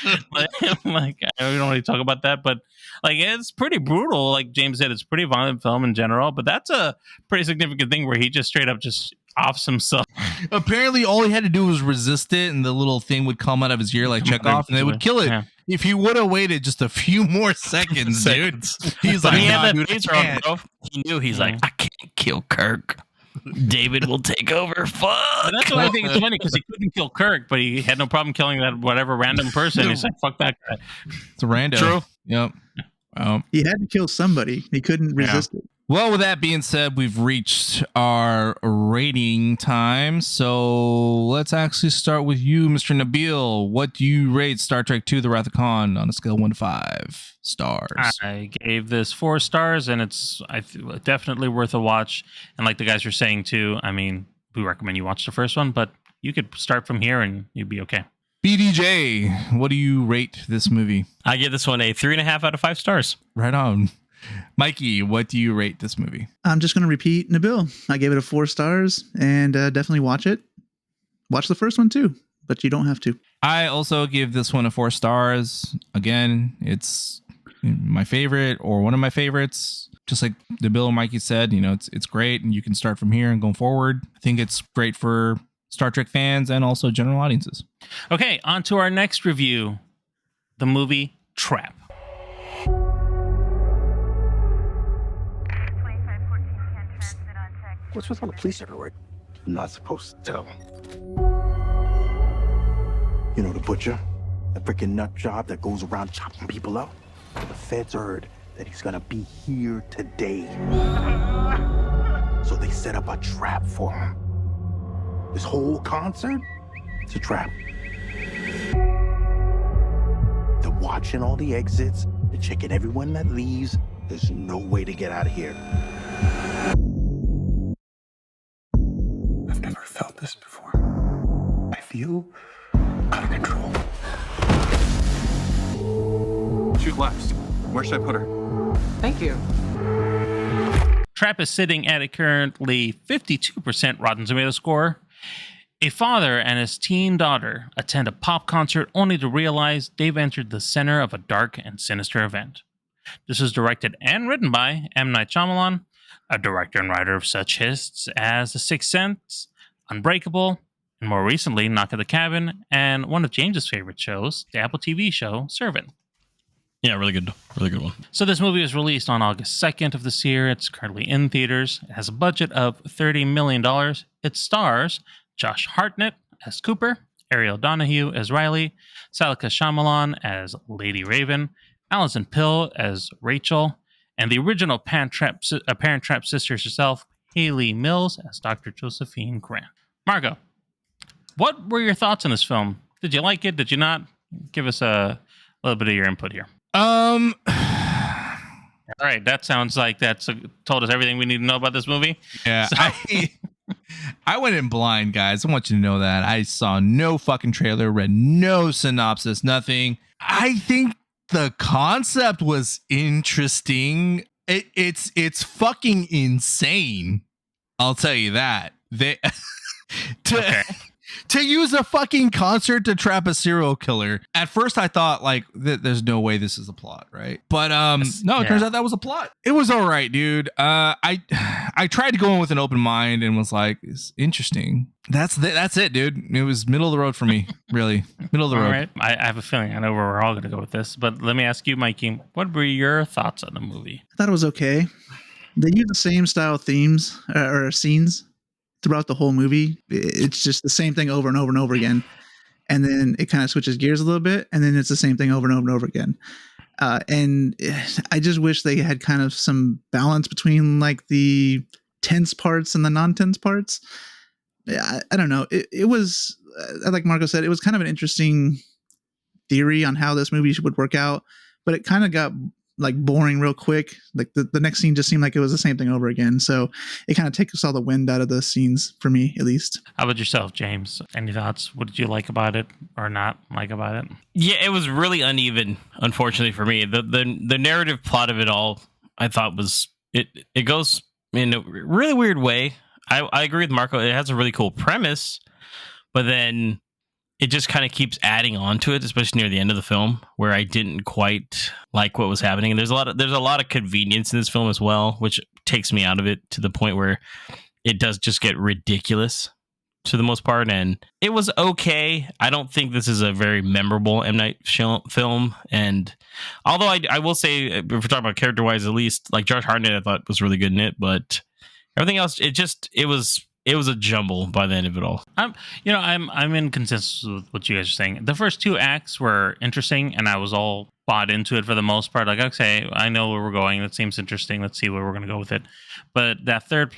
like I don't really talk about that, but like it's pretty brutal. Like James said, it's a pretty violent film in general, but that's a pretty significant thing where he just straight up just offs himself. Apparently all he had to do was resist it, and the little thing would come out of his ear like Chekhov, and they would kill it. Yeah. If he would have waited just a few more seconds, dude. He's like, he had dude, that phaser on, bro. He knew. He's like, I can't kill Kirk. David will take over. Fuck. But that's why I think it's funny, because he couldn't kill Kirk, but he had no problem killing that whatever random person. He's like, fuck that guy. It's a rando. True. Yep. He had to kill somebody. He couldn't resist it. Well, with that being said, we've reached our rating time. So let's actually start with you, Mr. Nabil. What do you rate Star Trek II: The Wrath of Khan on a scale of 1 to 5 stars? I gave this 4 stars, and it's definitely worth a watch. And like the guys were saying too, I mean, we recommend you watch the first one, but you could start from here and you'd be okay. BDJ, what do you rate this movie? I give this one a 3.5 out of 5 stars. Right on. Mikey, what do you rate this movie? I'm just going to repeat Nabil. I gave it a 4 stars, and definitely watch it. Watch the first one too, but you don't have to. I also give this one a 4 stars. Again, it's my favorite or one of my favorites. Just like Nabil and Mikey said, you know, it's great, and you can start from here and go forward. I think it's great for Star Trek fans and also general audiences. Okay, on to our next review, the movie Trap. What's with all the police everywhere? I'm not supposed to tell. You know the butcher? The freaking nut job that goes around chopping people up? The feds heard that he's gonna be here today. So they set up a trap for him. This whole concert, it's a trap. They're watching all the exits, they're checking everyone that leaves. There's no way to get out of here. I've never felt this before. I feel out of control. Shoot left. Where should I put her? Thank you. Trap is sitting at a currently 52% Rotten Tomato score. A father and his teen daughter attend a pop concert only to realize they've entered the center of a dark and sinister event. This was directed and written by M. Night Shyamalan, a director and writer of such hits as The Sixth Sense, Unbreakable, and more recently, Knock at the Cabin, and one of James's favorite shows, the Apple TV show, Servant. Yeah, really good one. So this movie was released on August 2nd of this year. It's currently in theaters. It has a budget of $30 million. It stars Josh Hartnett as Cooper, Ariel Donahue as Riley, Salika Shyamalan as Lady Raven, Alison Pill as Rachel, and the original Parent Trap sisters herself, Haley Mills as Dr. Josephine Grant. Margot, what were your thoughts on this film? Did you like it? Did you not? Give us a little bit of your input here. All right, that sounds like that's told us everything we need to know about this movie. Yeah, So- I went in blind, guys. I want you to know that. I saw no fucking trailer, read no synopsis, nothing. I think the concept was interesting. It's fucking insane. I'll tell you that. To use a fucking concert to trap a serial killer. At first I thought like there's no way this is a plot, right? But no, it turns out that was a plot. It was all right, dude. I tried to go in with an open mind and was like, it's interesting. That's it, dude. It was middle of the road for me, really. Middle of the road. All right. I have a feeling I know where we're all going to go with this, but let me ask you, Mikey, what were your thoughts on the movie? I thought it was okay. They use the same style themes or scenes throughout the whole movie. It's just the same thing over and over and over again. And then it kind of switches gears a little bit. And then it's the same thing over and over and over again. And I just wish they had kind of some balance between like the tense parts and the non-tense parts. I don't know. It was, like Marco said, it was kind of an interesting theory on how this movie would work out. But it kind of got like boring real quick. Like the next scene just seemed like it was the same thing over again. So it kind of takes all the wind out of the scenes for me, at least. How about yourself, James? Any thoughts? What did you like about it or not like about it? Yeah, it was really uneven, unfortunately for me. The narrative plot of it all, I thought was it goes in a really weird way. I agree with Marco. It has a really cool premise, but then it just kind of keeps adding on to it, especially near the end of the film, where I didn't quite like what was happening. And there's a lot of convenience in this film as well, which takes me out of it to the point where it does just get ridiculous to the most part. And it was okay. I don't think this is a very memorable M. Night film. And although I will say, if we're talking about character wise, at least like Josh Hartnett, I thought was really good in it, but everything else, it was a jumble by the end of it all. I'm in consensus with what you guys are saying. The first two acts were interesting, and I was all bought into it for the most part. Like, okay, I know where we're going. That seems interesting. Let's see where we're going to go with it. But that third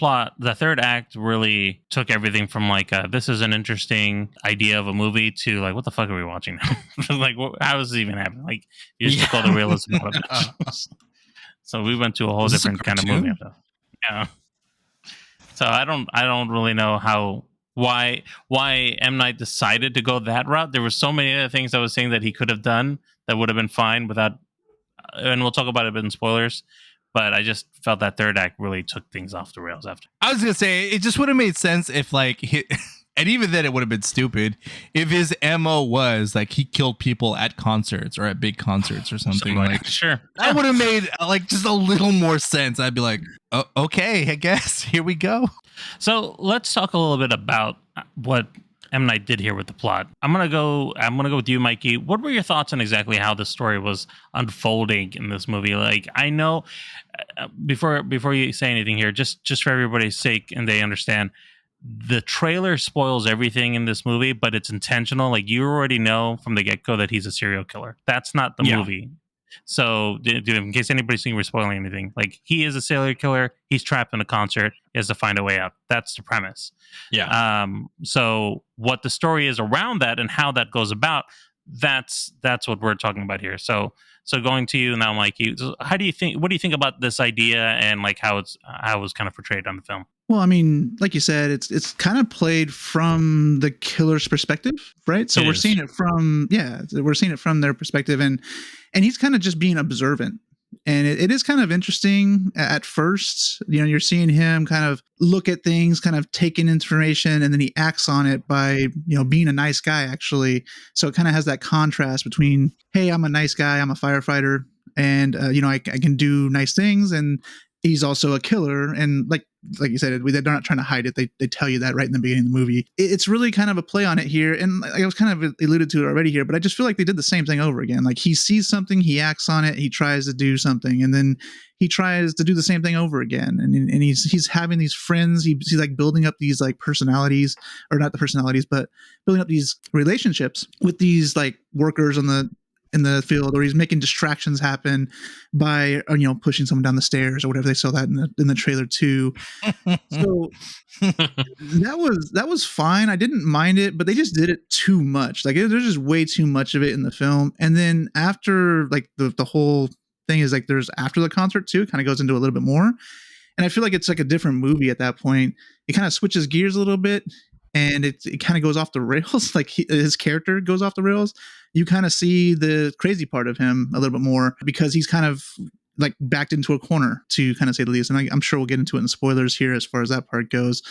act really took everything from like, this is an interesting idea of a movie to like, what the fuck are we watching now? Like, how is this even happening? Like, you just took all the realism out of it. So we went to a whole different kind of movie. Yeah. So I don't really know why M. Night decided to go that route. There were so many other things I was saying that he could have done that would have been fine without, and we'll talk about it in spoilers, but I just felt that third act really took things off the rails after. I was gonna say it just would have made sense if like and even then it would have been stupid if his MO was like he killed people at concerts or at big concerts or something like sure. That would have made like just a little more sense. I'd be like, oh, okay, I guess here we go. So let's talk a little bit about what M. Night did here with the plot. I'm gonna go with you, Mikey. What were your thoughts on exactly how the story was unfolding in this movie? Like, I know before you say anything here, just for everybody's sake and they understand, the trailer spoils everything in this movie, but it's intentional. Like, you already know from the get-go that he's a serial killer. That's not the movie. So, in case anybody's thinking we're spoiling anything, like, he is a serial killer. He's trapped in a concert. He has to find a way out. That's the premise. Yeah. So what the story is around that and how that goes about, that's what we're talking about here. So going to you now, Mikey. What do you think about this idea and like how it was kind of portrayed on the film? Well, I mean, like you said, it's kind of played from the killer's perspective, right? So we're seeing it from their perspective, and he's kind of just being observant. And it is kind of interesting at first. You know, you're seeing him kind of look at things, kind of take in information, and then he acts on it by, you know, being a nice guy, actually. So it kind of has that contrast between, hey, I'm a nice guy, I'm a firefighter, and, you know, I can do nice things, and he's also a killer. And like you said, they're not trying to hide it. They tell you that right in the beginning of the movie. It's really kind of a play on it here. And I was kind of alluded to it already here, but I just feel like they did the same thing over again. Like, he sees something, he acts on it, he tries to do something, and then he tries to do the same thing over again. And he's having these friends. He's like building up these like personalities, or not the personalities, but building up these relationships with these like workers in the field, or he's making distractions happen by, you know, pushing someone down the stairs or whatever. They saw that in the trailer too. So that was fine. I didn't mind it, but they just did it too much. Like, there's just way too much of it in the film. And then after, like, the whole thing is like, there's after the concert too, it kind of goes into a little bit more. And I feel like it's like a different movie at that point. It kind of switches gears a little bit, and it kind of goes off the rails. Like, his character goes off the rails. You kind of see the crazy part of him a little bit more, because he's kind of like backed into a corner, to kind of say the least. And I'm sure we'll get into it in spoilers here as far as that part goes.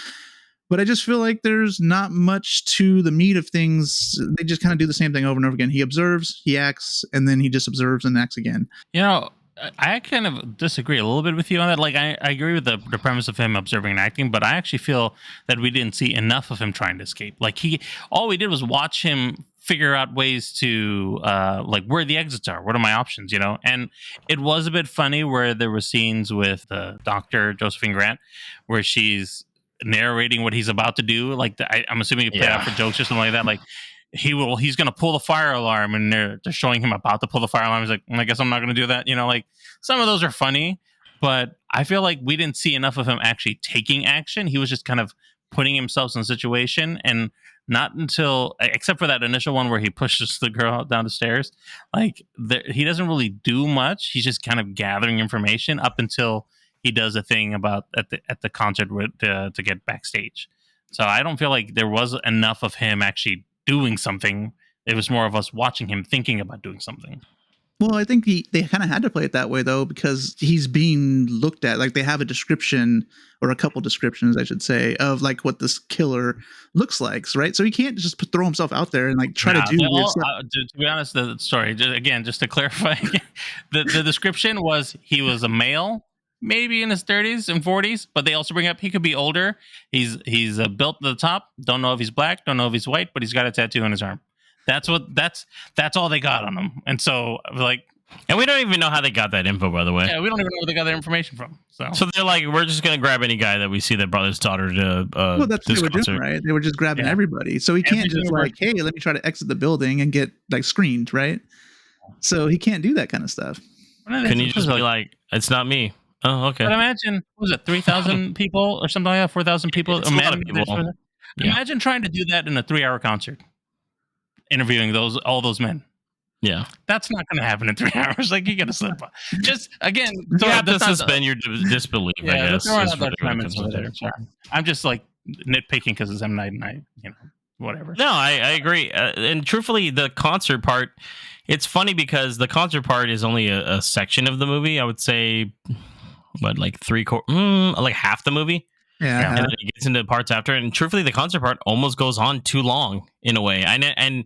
But I just feel like there's not much to the meat of things. They just kind of do the same thing over and over again. He observes, he acts, and then he just observes and acts again. You know, I kind of disagree a little bit with you on that. Like, I agree with the premise of him observing and acting, but I actually feel that we didn't see enough of him trying to escape. Like, all we did was watch him figure out ways to, like, where the exits are. What are my options, you know? And it was a bit funny where there were scenes with the doctor, Josephine Grant, where she's narrating what he's about to do. Like, I'm assuming he played out for jokes or something like that. Like, he's going to pull the fire alarm, and they're showing him about to pull the fire alarm. He's like, I guess I'm not going to do that. You know, like, some of those are funny, but I feel like we didn't see enough of him actually taking action. He was just kind of putting himself in a situation, and not until, except for that initial one where he pushes the girl down the stairs, like, he doesn't really do much. He's just kind of gathering information up until he does a thing about at the concert to get backstage. So I don't feel like there was enough of him actually doing something. It was more of us watching him thinking about doing something. Well, I think they kind of had to play it that way, though, because he's being looked at. Like, they have a description, or a couple descriptions, I should say, of like what this killer looks like, right? So he can't just throw himself out there and like try to do weird stuff. To be honest, sorry, just to clarify, the description was he was a male, maybe in his 30s and 40s, but they also bring up he could be older. He's built to the top. Don't know if he's black. Don't know if he's white, but he's got a tattoo on his arm. That's all they got on him. And so, like, and we don't even know how they got that info, by the way. Yeah, we don't even know where they got that information from. So they're like, we're just gonna grab any guy that we see that brought his daughter to well, that's what this they were concert. doing, right? They were just grabbing everybody. So he can't just like, hey, let me try to exit the building and get like screened, right? So he can't do that kind of stuff. Can you just be like, it's not me? Oh, okay. But imagine, what was it, 3,000 people or something like that? 4,000 people? It's a lot of people. Imagine trying to do that in a 3-hour concert, interviewing all those men. Yeah, that's not going to happen in 3 hours. Like, you got to slip up. Just again, you have to suspend your disbelief. I guess. I'm just like nitpicking because it's M. Night and I, whatever. No, I agree. And truthfully, the concert part, it's funny because the concert part is only a section of the movie. I would say, like like half the movie. Yeah. And then it gets into parts after. And truthfully, the concert part almost goes on too long in a way. And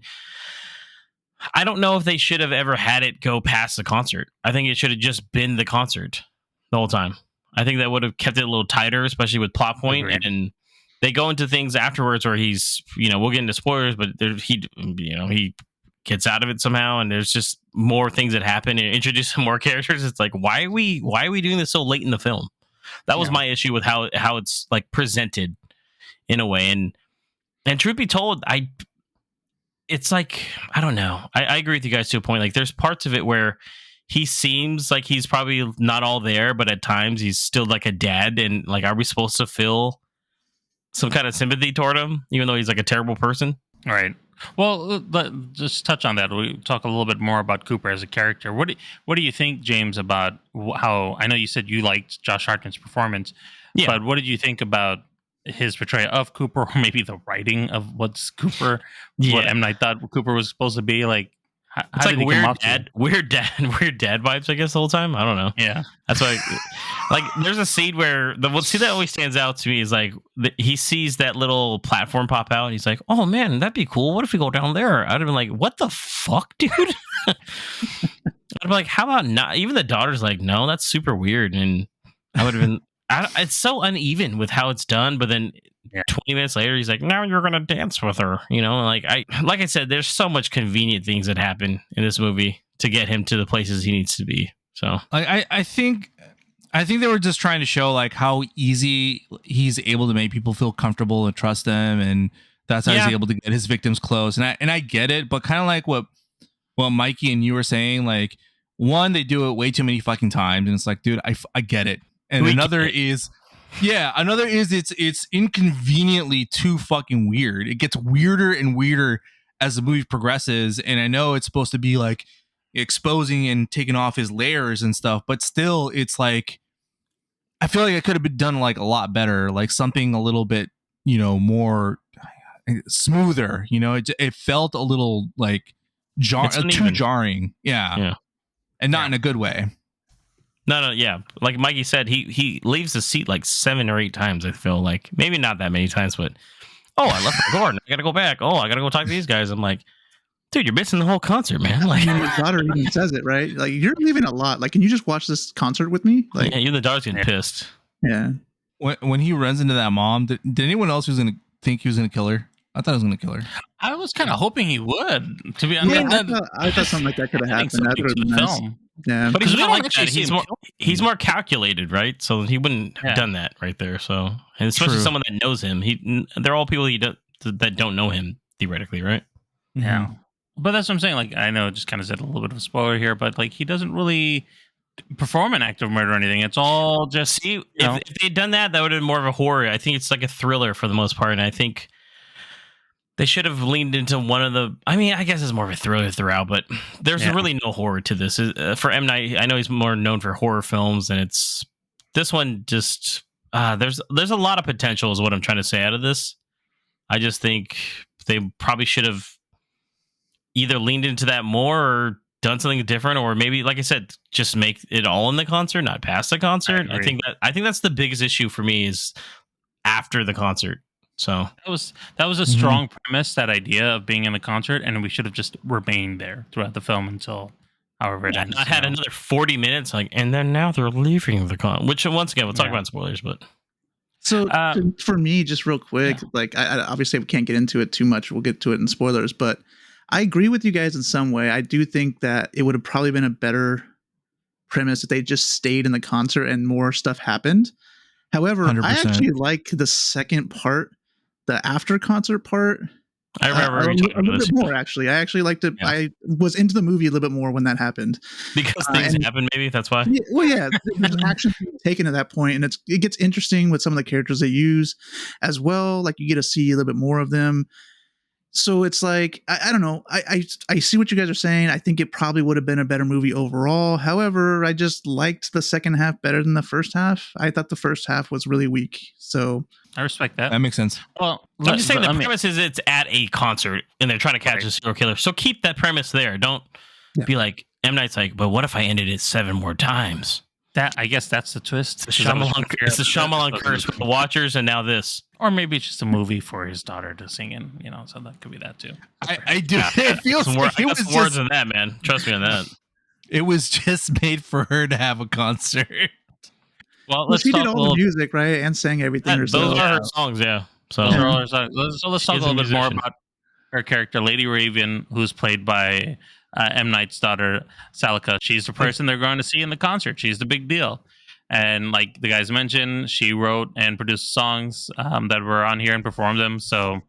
I don't know if they should have ever had it go past the concert. I think it should have just been the concert the whole time. I think that would have kept it a little tighter, especially with plot point. Agreed. And they go into things afterwards where he's, we'll get into spoilers, but he gets out of it somehow, and there's just more things that happen and introduce some more characters. It's like, why are we doing this so late in the film? That was my issue with how it's like presented in a way. And truth be told, it's like, I don't know. I agree with you guys to a point. Like, there's parts of it where he seems like he's probably not all there, but at times he's still like a dad. And like, are we supposed to feel some kind of sympathy toward him, even though he's like a terrible person? Right. Well, just touch on that. We talk a little bit more about Cooper as a character. What do you think, James, about how, I know you said you liked Josh Hartnett's performance, but what did you think about his portrayal of Cooper, or maybe the writing of what's Cooper, what M. Night thought Cooper was supposed to be? Like, it's like weird dad vibes, I guess, the whole time. I don't know. Yeah, that's why. Like, there's a scene where the scene that always stands out to me is like he sees that little platform pop out. And he's like, "Oh man, that'd be cool. What if we go down there?" I'd have been like, "What the fuck, dude?" I'd be like, "How about not?" Even the daughter's like, "No, that's super weird." And I would have been. It's so uneven with how it's done, but then 20 minutes later, he's like, "Now you're gonna dance with her," Like I said, there's so much convenient things that happen in this movie to get him to the places he needs to be. So I think they were just trying to show like how easy he's able to make people feel comfortable and trust them, and that's how he's able to get his victims close. And I get it, but kind of like what Mikey and you were saying, like, one, they do it way too many fucking times, and it's like, dude, I get it. And another is it's inconveniently too fucking weird. It gets weirder and weirder as the movie progresses. And I know it's supposed to be like exposing and taking off his layers and stuff, but still, it's like, I feel like it could have been done like a lot better, like something a little bit, more smoother. It felt a little like too jarring. Yeah. And not in a good way. No, yeah. Like Mikey said, he leaves the seat like 7 or 8 times, I feel like. Maybe not that many times, but, I left my door and I got to go back. I got to go talk to these guys. I'm like, dude, you're missing the whole concert, man. Like, my daughter even says it, right? Like, you're leaving a lot. Like, can you just watch this concert with me? Like, yeah, you and the daughter's getting pissed. Yeah. When he runs into that mom, did anyone else was going to think he was going to kill her? I thought he was going to kill her. I was kind of hoping he would, to be honest. I thought something like that could have happened. That would have been nice. Film. Yeah, but he's not like that. He's more calculated, right? So he wouldn't have done that right there. So, and especially someone that knows him, they're all people that don't know him theoretically, right? Yeah, but that's what I'm saying. Like, I know it just kind of said a little bit of a spoiler here, but like, he doesn't really perform an act of murder or anything. It's all just if they'd done that would have been more of a horror. I think it's like a thriller for the most part, and I think they should have leaned into one of the. I mean, I guess it's more of a thriller throughout, but there's really no horror to this. For M. Night, I know he's more known for horror films, and it's this one just. There's a lot of potential, is what I'm trying to say out of this. I just think they probably should have either leaned into that more or done something different, or maybe, like I said, just make it all in the concert, not past the concert. I think that's the biggest issue for me, is after the concert. So that was a strong premise, that idea of being in the concert, and we should have just remained there throughout the film until however it ends. Not had another 40 minutes, like, and then now they're leaving the con. Which, once again, we'll talk about spoilers, but so for me, just real quick, like, I obviously we can't get into it too much. We'll get to it in spoilers, but I agree with you guys in some way. I do think that it would have probably been a better premise if they just stayed in the concert and more stuff happened. However, 100%. I actually like the second part. The after concert part, I remember a little bit more. Actually, I actually liked it. Yeah. I was into the movie a little bit more when that happened, because things happen. Maybe that's why. There's action taken at that point, and it gets interesting with some of the characters they use as well. Like, you get to see a little bit more of them. So it's like, I don't know. I see what you guys are saying. I think it probably would have been a better movie overall. However, I just liked the second half better than the first half. I thought the first half was really weak. So I respect that. That makes sense. Well, I'm just saying the premise is it's at a concert and they're trying to catch a serial killer. So keep that premise there. Don't be like, M. Night's like, but what if I ended it 7 more times? I guess that's the twist. It's the Shyamalan curse with the Watchers, and now this. Or maybe it's just a movie for his daughter to sing in, so that could be that too. I do. It feels like it was just more than that, man. Trust me on that. It was just made for her to have a concert. Well, she did all the music, right, and sang everything herself. Those are her songs, yeah. So Those are all her songs. So let's talk a She's a little bit more musician. about her character, Lady Raven, who's played by M. Night's daughter, Salika. She's the person they're going to see in the concert. She's the big deal. And like the guys mentioned, she wrote and produced songs that were on here and performed them. So,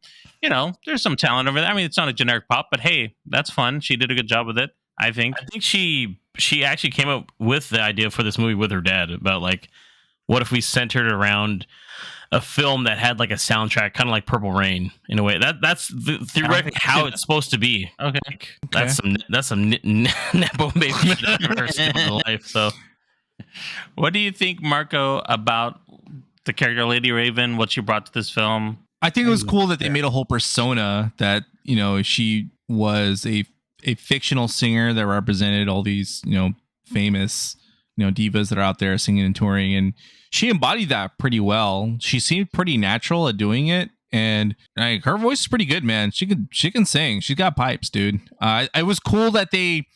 you know, there's some talent over there. I mean, it's not a generic pop, but hey, that's fun. She did a good job with it, I think. I think she actually came up with the idea for this movie with her dad about like, what if we centered around a film that had like a soundtrack, kind of like Purple Rain in a way. That's theoretically how it's supposed to be. Okay. Like, that's some nepo baby shit I've ever seen in life. So, What do you think, Marco, about the character Lady Raven, what she brought to this film? I think it was cool that they made a whole persona that, you know, she was a fictional singer that represented all these, you know, famous, you know, divas that are out there singing and touring, and she embodied that pretty well. She seemed pretty natural at doing it, and like her voice is pretty good, man. She can sing. She's got pipes, dude. It was cool that they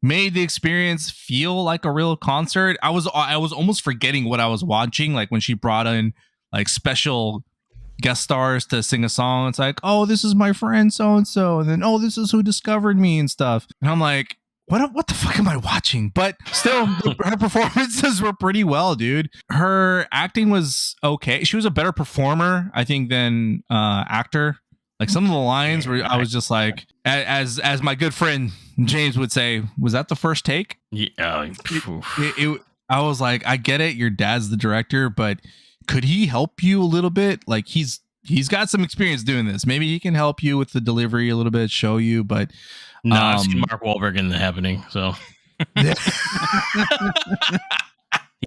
made the experience feel like a real concert. I was almost forgetting what I was watching, like when she brought in like special guest stars to sing a song. It's like, oh, this is my friend so and so, and then oh, this is who discovered me and stuff. And I'm like, what the fuck am I watching? But still, her performances were pretty well, dude. Her acting was okay. She was a better performer, I think, than actor. Like some of the lines where I was just like, as my good friend James would say, was that the first take? yeah, I was like, I get it. Your dad's the director, but could he help you a little bit? Like he's got some experience doing this. Maybe he can help you with the delivery a little bit, show you. But no, I've seen Mark Wahlberg in The Happening, so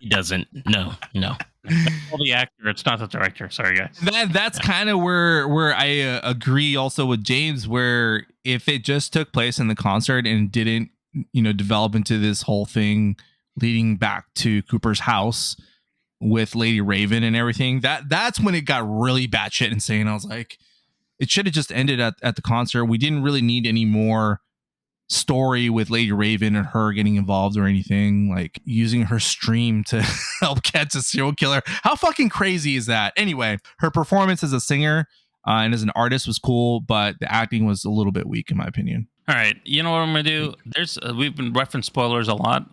he doesn't. No. Well, the actor, it's not the director. Sorry, guys. That's kind of where I agree also with James, where if it just took place in the concert and didn't, you know, develop into this whole thing leading back to Cooper's house with Lady Raven and everything, that's when it got really batshit insane. I was like, it should have just ended at the concert. We didn't really need any more story with Lady Raven and her getting involved or anything, like using her stream to help catch a serial killer. How fucking crazy is that? Anyway, her performance as a singer and as an artist was cool, but the acting was a little bit weak in my opinion. All right, you know what I'm gonna do? There's we've been referencing spoilers a lot.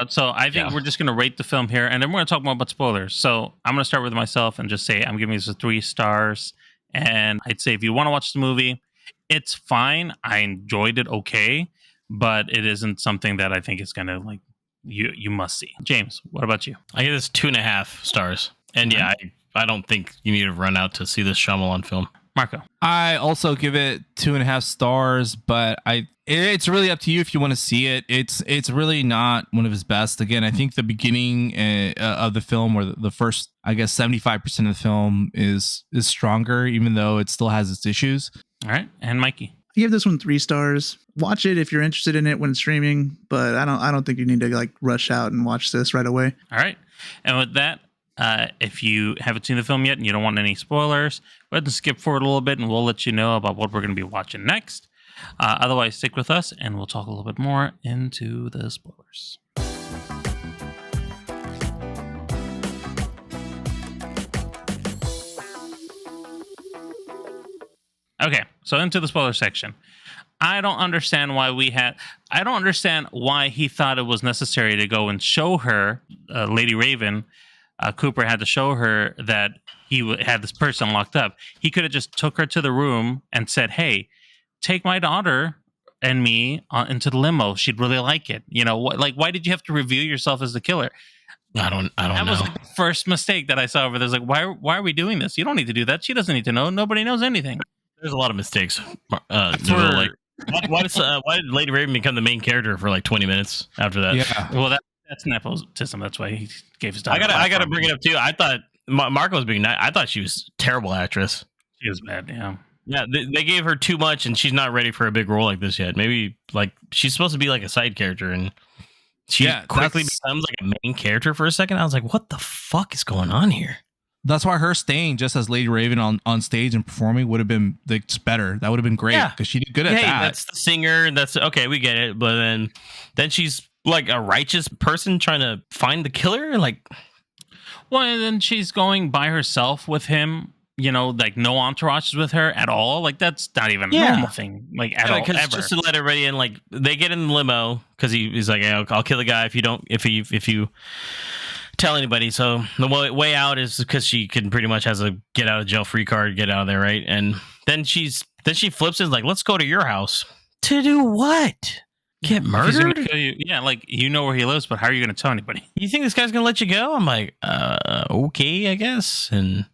So I think we're just gonna rate the film here, and then we're gonna talk more about spoilers. So I'm gonna start with myself and just say I'm giving this 3 stars. And I'd say if you want to watch the movie, it's fine. I enjoyed it okay, but it isn't something that I think is gonna like you must see. James, what about you? I give this 2.5 stars, and I don't think you need to run out to see this Shyamalan film. Marco. I also give it 2.5 stars, but it's really up to you if you want to see it. It's really not one of his best. Again, I think the beginning of the film, or the first, I guess 75% of the film is stronger, even though it still has its issues. All right, and Mikey. I give this one 3 stars. Watch it if you're interested in it when it's streaming, but I don't think you need to like rush out and watch this right away. All right, and with that, if you haven't seen the film yet and you don't want any spoilers, go ahead and skip forward a little bit, and we'll let you know about what we're going to be watching next. Otherwise, stick with us, and we'll talk a little bit more into the spoilers. Okay, so into the spoiler section. I don't understand why he thought it was necessary to go and show her, Lady Raven. Cooper had to show her that he had this person locked up. He could have just took her to the room and said, "Hey, take my daughter and me into the limo. She'd really like it." You know, why did you have to reveal yourself as the killer? I don't know. That was like the first mistake that I saw over there. Like, why are we doing this? You don't need to do that. She doesn't need to know. Nobody knows anything. There's a lot of mistakes. Why did Lady Raven become the main character for like 20 minutes after that? Yeah. Well, that's nepotism. That's why he gave his daughter. I gotta bring it up too. I thought Marco was being nice. I thought she was a terrible actress. She was bad. Yeah. Yeah, they gave her too much, and she's not ready for a big role like this yet. Maybe like she's supposed to be like a side character, and she quickly becomes like a main character for a second. I was like, what the fuck is going on here? That's why her staying just as Lady Raven on stage and performing would have been better. That would have been great because she did good at that. That's the singer. That's okay. We get it. But then she's like a righteous person trying to find the killer. Like, well, and then she's going by herself with him like no entourage with her at all. Like that's not even a normal thing. Like at all, ever. Just to let everybody in, like they get in the limo because he's like, hey, I'll kill the guy if you tell anybody. So the way out is because she can pretty much has a get out of jail free card, get out of there, right? And then she flips it like, let's go to your house to do what? Get murdered? Yeah, like you know where he lives, but how are you going to tell anybody? You think this guy's going to let you go? I'm like, okay, I guess. And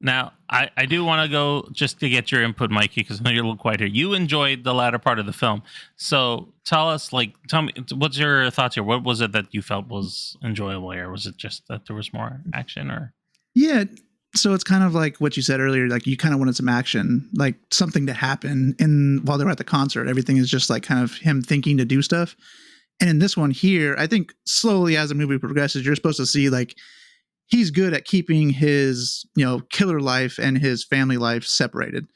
now I do want to go just to get your input, Mikey, because I know you're a little quiet here. You enjoyed the latter part of the film, so tell me, what's your thoughts here? What was it that you felt was enjoyable here? Was it just that there was more action, or? Yeah. So it's kind of like what you said earlier, like you kind of wanted some action, like something to happen. And while they were at the concert, everything is just like kind of him thinking to do stuff. And in this one here, I think slowly as the movie progresses, you're supposed to see like he's good at keeping his, killer life and his family life separated.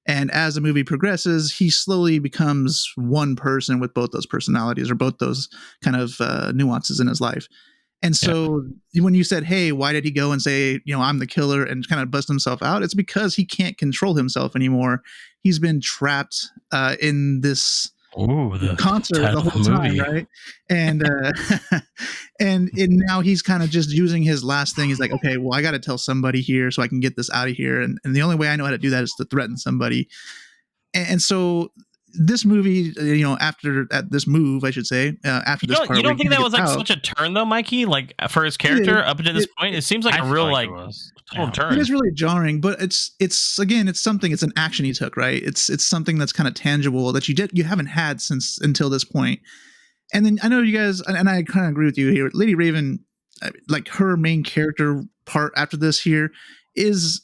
And as the movie progresses, he slowly becomes one person with both those personalities or both those kind of nuances in his life. And so when you said, hey, why did he go and say, I'm the killer and kind of bust himself out? It's because he can't control himself anymore. He's been trapped in this concert the whole time, right? And and now he's kind of just using his last thing. He's like, okay, well, I got to tell somebody here so I can get this out of here. And the only way I know how to do that is to threaten somebody. And so this movie, after this move, I should say, after this part, you don't think that was like such a turn though, Mikey? Like for his character up to this point, it seems like a real total turn. It is really jarring, but it's again, it's something. It's an action he took, right? It's something that's kind of tangible that you haven't had until this point. And then I know you guys, and I kind of agree with you here. Lady Raven, like her main character part after this here is.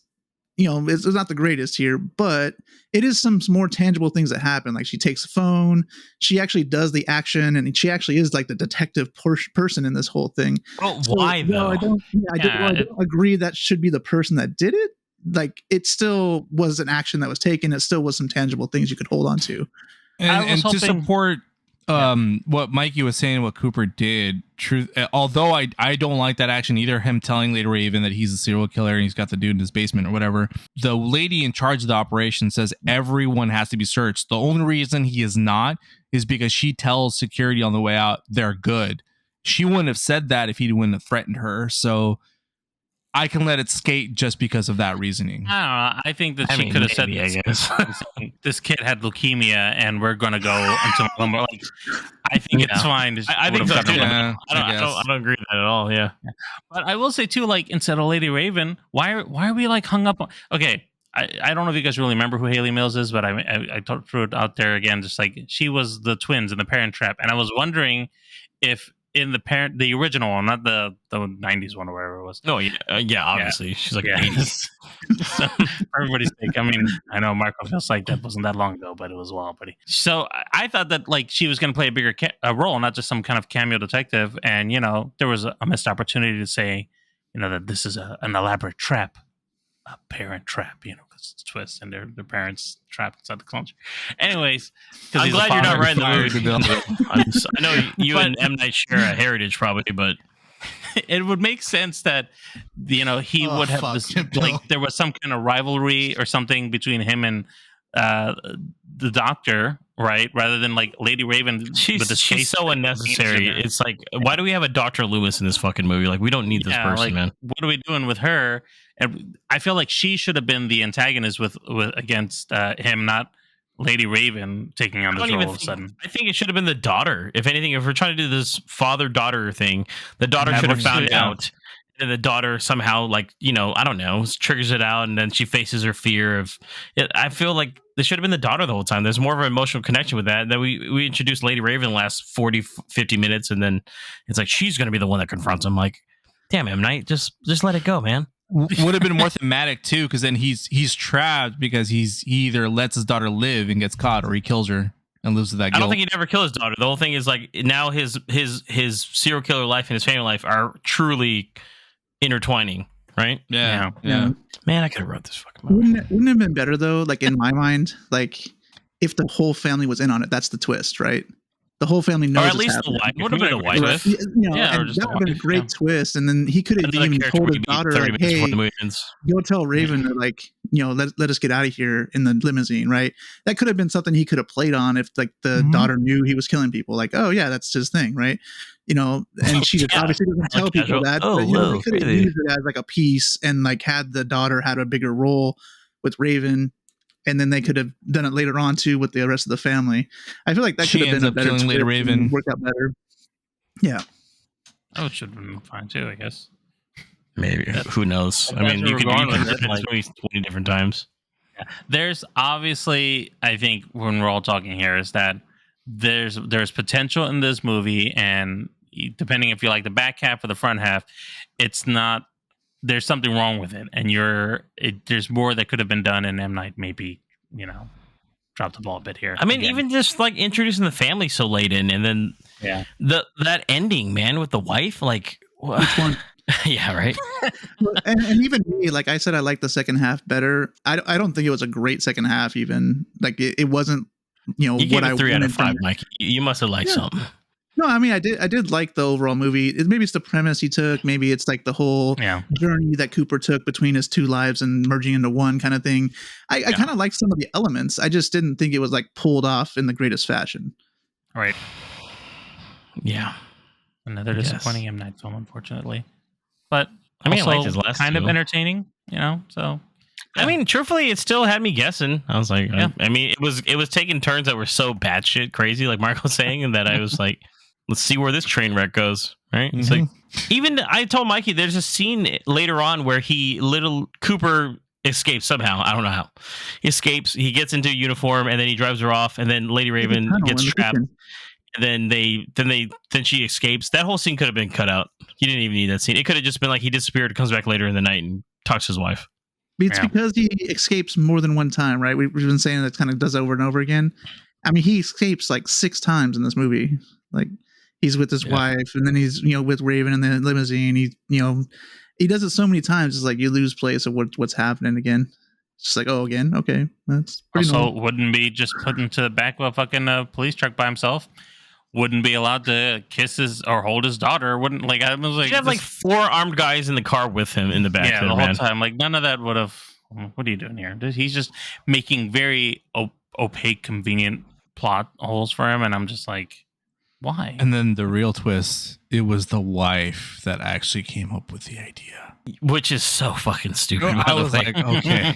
It's not the greatest here, but it is some more tangible things that happen. Like she takes a phone, she actually does the action, and she actually is like the detective person in this whole thing. Well, why though? I don't agree that should be the person that did it. Like it still was an action that was taken. It still was some tangible things you could hold on to. And to support what Mikey was saying, what Cooper did, although I don't like that action either, him telling Lady Raven that he's a serial killer and he's got the dude in his basement or whatever, the lady in charge of the operation says everyone has to be searched. The only reason he is not is because she tells security on the way out they're good. She wouldn't have said that if he wouldn't have threatened her. So I can let it skate just because of that reasoning. I don't know. I think that she could have said, I guess, this kid had leukemia and we're going to go until November. Like, I think it's fine. I think so too. I don't agree with that at all. Yeah. But I will say too, like instead of Lady Raven, why are we like hung up on? Okay. I don't know if you guys really remember who Haley Mills is, but I threw it out there again. Just like she was the twins in the Parent Trap. And I was wondering if, in the original one, not the 90s one or whatever it was. No, obviously. She's like 80s. So, for everybody's sake. I mean, I know Marco feels like that wasn't that long ago, but it was well, buddy. So I thought that like she was going to play a bigger role, not just some kind of cameo detective. And, there was a missed opportunity to say, that this is an elaborate trap, a parent trap, because it's a twist and their parents trapped inside the culture. Anyways, I'm glad you're not writing the movie. I know you and M. Night share a heritage probably, but it would make sense that he would have this like there was some kind of rivalry or something between him and the doctor, right? Rather than like Lady Raven. She's so unnecessary. It's like, why do we have a Dr. Lewis in this fucking movie? Like, we don't need this person, man. What are we doing with her? And I feel like she should have been the antagonist with against him, not Lady Raven taking on this role all of a sudden. I think it should have been the daughter. If anything, if we're trying to do this father-daughter thing, the daughter should have found out. And the daughter somehow, like, I don't know, triggers it out, and then she faces her fear of it. I feel like this should have been the daughter the whole time. There's more of an emotional connection with that. And then we introduced Lady Raven the last 40, 50 minutes, and then it's like she's going to be the one that confronts him. Like, damn, M. Night, just let it go, man. Would have been more thematic too, because then he's trapped because he either lets his daughter live and gets caught, or he kills her and lives with that guilt. I don't think he'd ever kill his daughter. The whole thing is like now his serial killer life and his family life are truly intertwining, right? Yeah. Man, I could have wrote this fucking movie. Wouldn't it have been better though? Like in my mind, like if the whole family was in on it, that's the twist, right? The whole family knows Or at it's least the happening. wife. Would have been a wife. Twist. You know, Yeah, or and just that a would have been a wife, great yeah. twist. And then he could have Another even character told would his be daughter, 30 like, minutes before hey, the movie ends. go tell Raven to, like, you know, let us get out of here in the limousine, right? That could have been something he could have played on if, like, the daughter knew he was killing people. Like, oh yeah, that's his thing, right? You know, and she just Yeah, obviously doesn't tell people casual. that. Oh, But, you know, they whoa, could have really? used it as like a piece and like had the daughter had a bigger role with Raven. And then they could have done it later on too with the rest of the family. I feel like that She could have ends been a up better killing Lady twist and Raven. worked out better. Yeah. That should have been fine too, I guess. Maybe. Who knows? I that's mean, where you we're could going with reference it, like- this movie 20 different times. There's obviously, I think, when we're all talking here, is that there's potential in this movie, and depending if you like the back half or the front half, it's not. There's something wrong with it, and there's more that could have been done, and M. Night maybe, you know, dropped the ball a bit here. I mean, again. even just like introducing the family so late in, and then that ending, man, with the wife, like Which one? yeah, right. and even me, like I said, I like the second half better. I don't think it was a great second half. Even like it wasn't, you know, You gave what it I 3 out of wanted from 5, it. Mike. You must have liked something. No, I mean, I did like the overall movie. Maybe it's the premise he took. Maybe it's like the whole journey that Cooper took between his two lives and merging into one kind of thing. I kind of liked some of the elements. I just didn't think it was like pulled off in the greatest fashion. Right. Yeah. Another disappointing M. Night film, unfortunately. But I mean, I also liked his last kind of two. entertaining, you know. So I mean, truthfully, it still had me guessing. I was like, Yeah. I mean, it was taking turns that were so batshit crazy, like Mark was saying, and that I was like, let's see where this train wreck goes. Right? It's like, even I told Mikey, there's a scene later on where Cooper escapes somehow. I don't know how. He escapes. He gets into a uniform, and then he drives her off, and then Lady Raven gets trapped. And then she escapes. That whole scene could have been cut out. You didn't even need that scene. It could have just been like he disappeared, comes back later in the night, and talks to his wife. It's because he escapes more than one time, right? We've been saying that kind of does over and over again. I mean, he escapes like 6 times in this movie. Like he's with his wife, and then he's, you know, with Raven in the limousine. He does it so many times. It's like you lose place of what's happening again. It's just like, oh, again, okay, that's pretty also normal. wouldn't be just put into the back of a fucking police truck by himself. Wouldn't be allowed to kiss his or hold his daughter. Wouldn't like I was like He'd have like 4 armed guys in the car with him in the back. Yeah, there, the whole man. time. Like none of that would have. What are you doing here? He's just making very opaque, convenient plot holes for him, and I'm just like, why? And then the real twist, it was the wife that actually came up with the idea. Which is so fucking stupid. I was like, okay.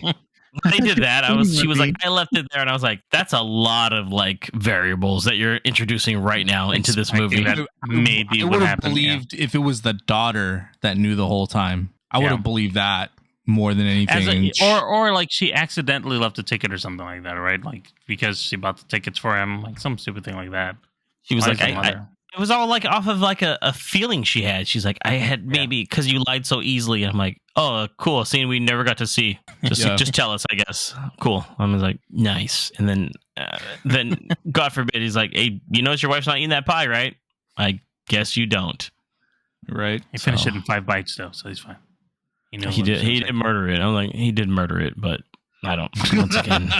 When they did that, she was like, I left it there, and I was like, that's a lot of like variables that you're introducing right now into this movie. That maybe I would would have happen. believed if it was the daughter that knew the whole time. I would have believed that more than anything. Or like she accidentally left a ticket or something like that, right? Like because she bought the tickets for him, like some stupid thing like that. She was Why like, is the mother- it was all like off of like a feeling she had. She's like, I had maybe because you lied so easily. And I'm like, oh, cool. A scene we never got to see. Just tell us, I guess. Cool. I was like, nice. And then God forbid, he's like, hey, you know, your wife's not eating that pie, right? I guess you don't. Right. He finished it in 5 bites though, so he's fine. He did. He did murder it. I'm like, he did murder it, but I don't. Once again,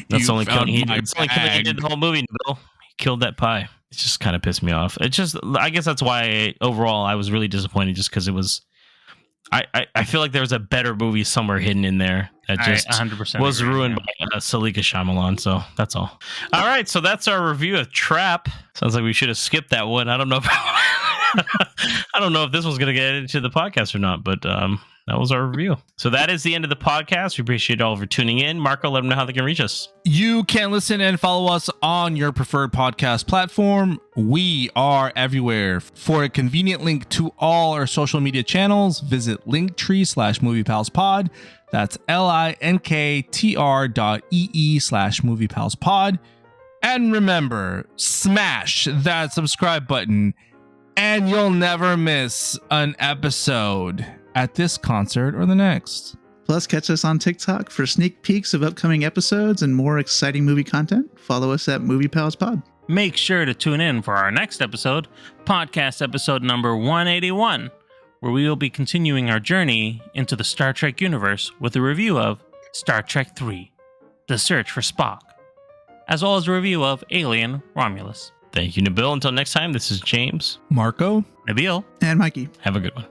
that's the only killing he did. It's the only killing he did the whole movie. Bill, he killed that pie. It just kind of pissed me off. It's just, I guess that's why overall I was really disappointed, just because it was. I feel like there was a better movie somewhere hidden in there that just 100% was agree, ruined by Salika Shyamalan. So that's all. All right, so that's our review of Trap. Sounds like we should have skipped that one. I don't know. I don't know if this was going to get into the podcast or not, but that was our review. So that is the end of the podcast. We appreciate all for tuning in. Marco, let them know how they can reach us. You can listen and follow us on your preferred podcast platform. We are everywhere. For a convenient link to all our social media channels, visit linktree/moviepalspod. That's linktr.ee/moviepalspod. And remember, smash that subscribe button and you'll never miss an episode at this concert or the next. Plus, catch us on TikTok for sneak peeks of upcoming episodes and more exciting movie content. Follow us at Movie Pals Pod. Make sure to tune in for our next episode, podcast episode number 181, where we will be continuing our journey into the Star Trek universe with a review of Star Trek 3, The Search for Spock. as well as a review of Alien Romulus. Thank you, Nabil. Until next time, this is James. Marco? Nabil. And Mikey. Have a good one.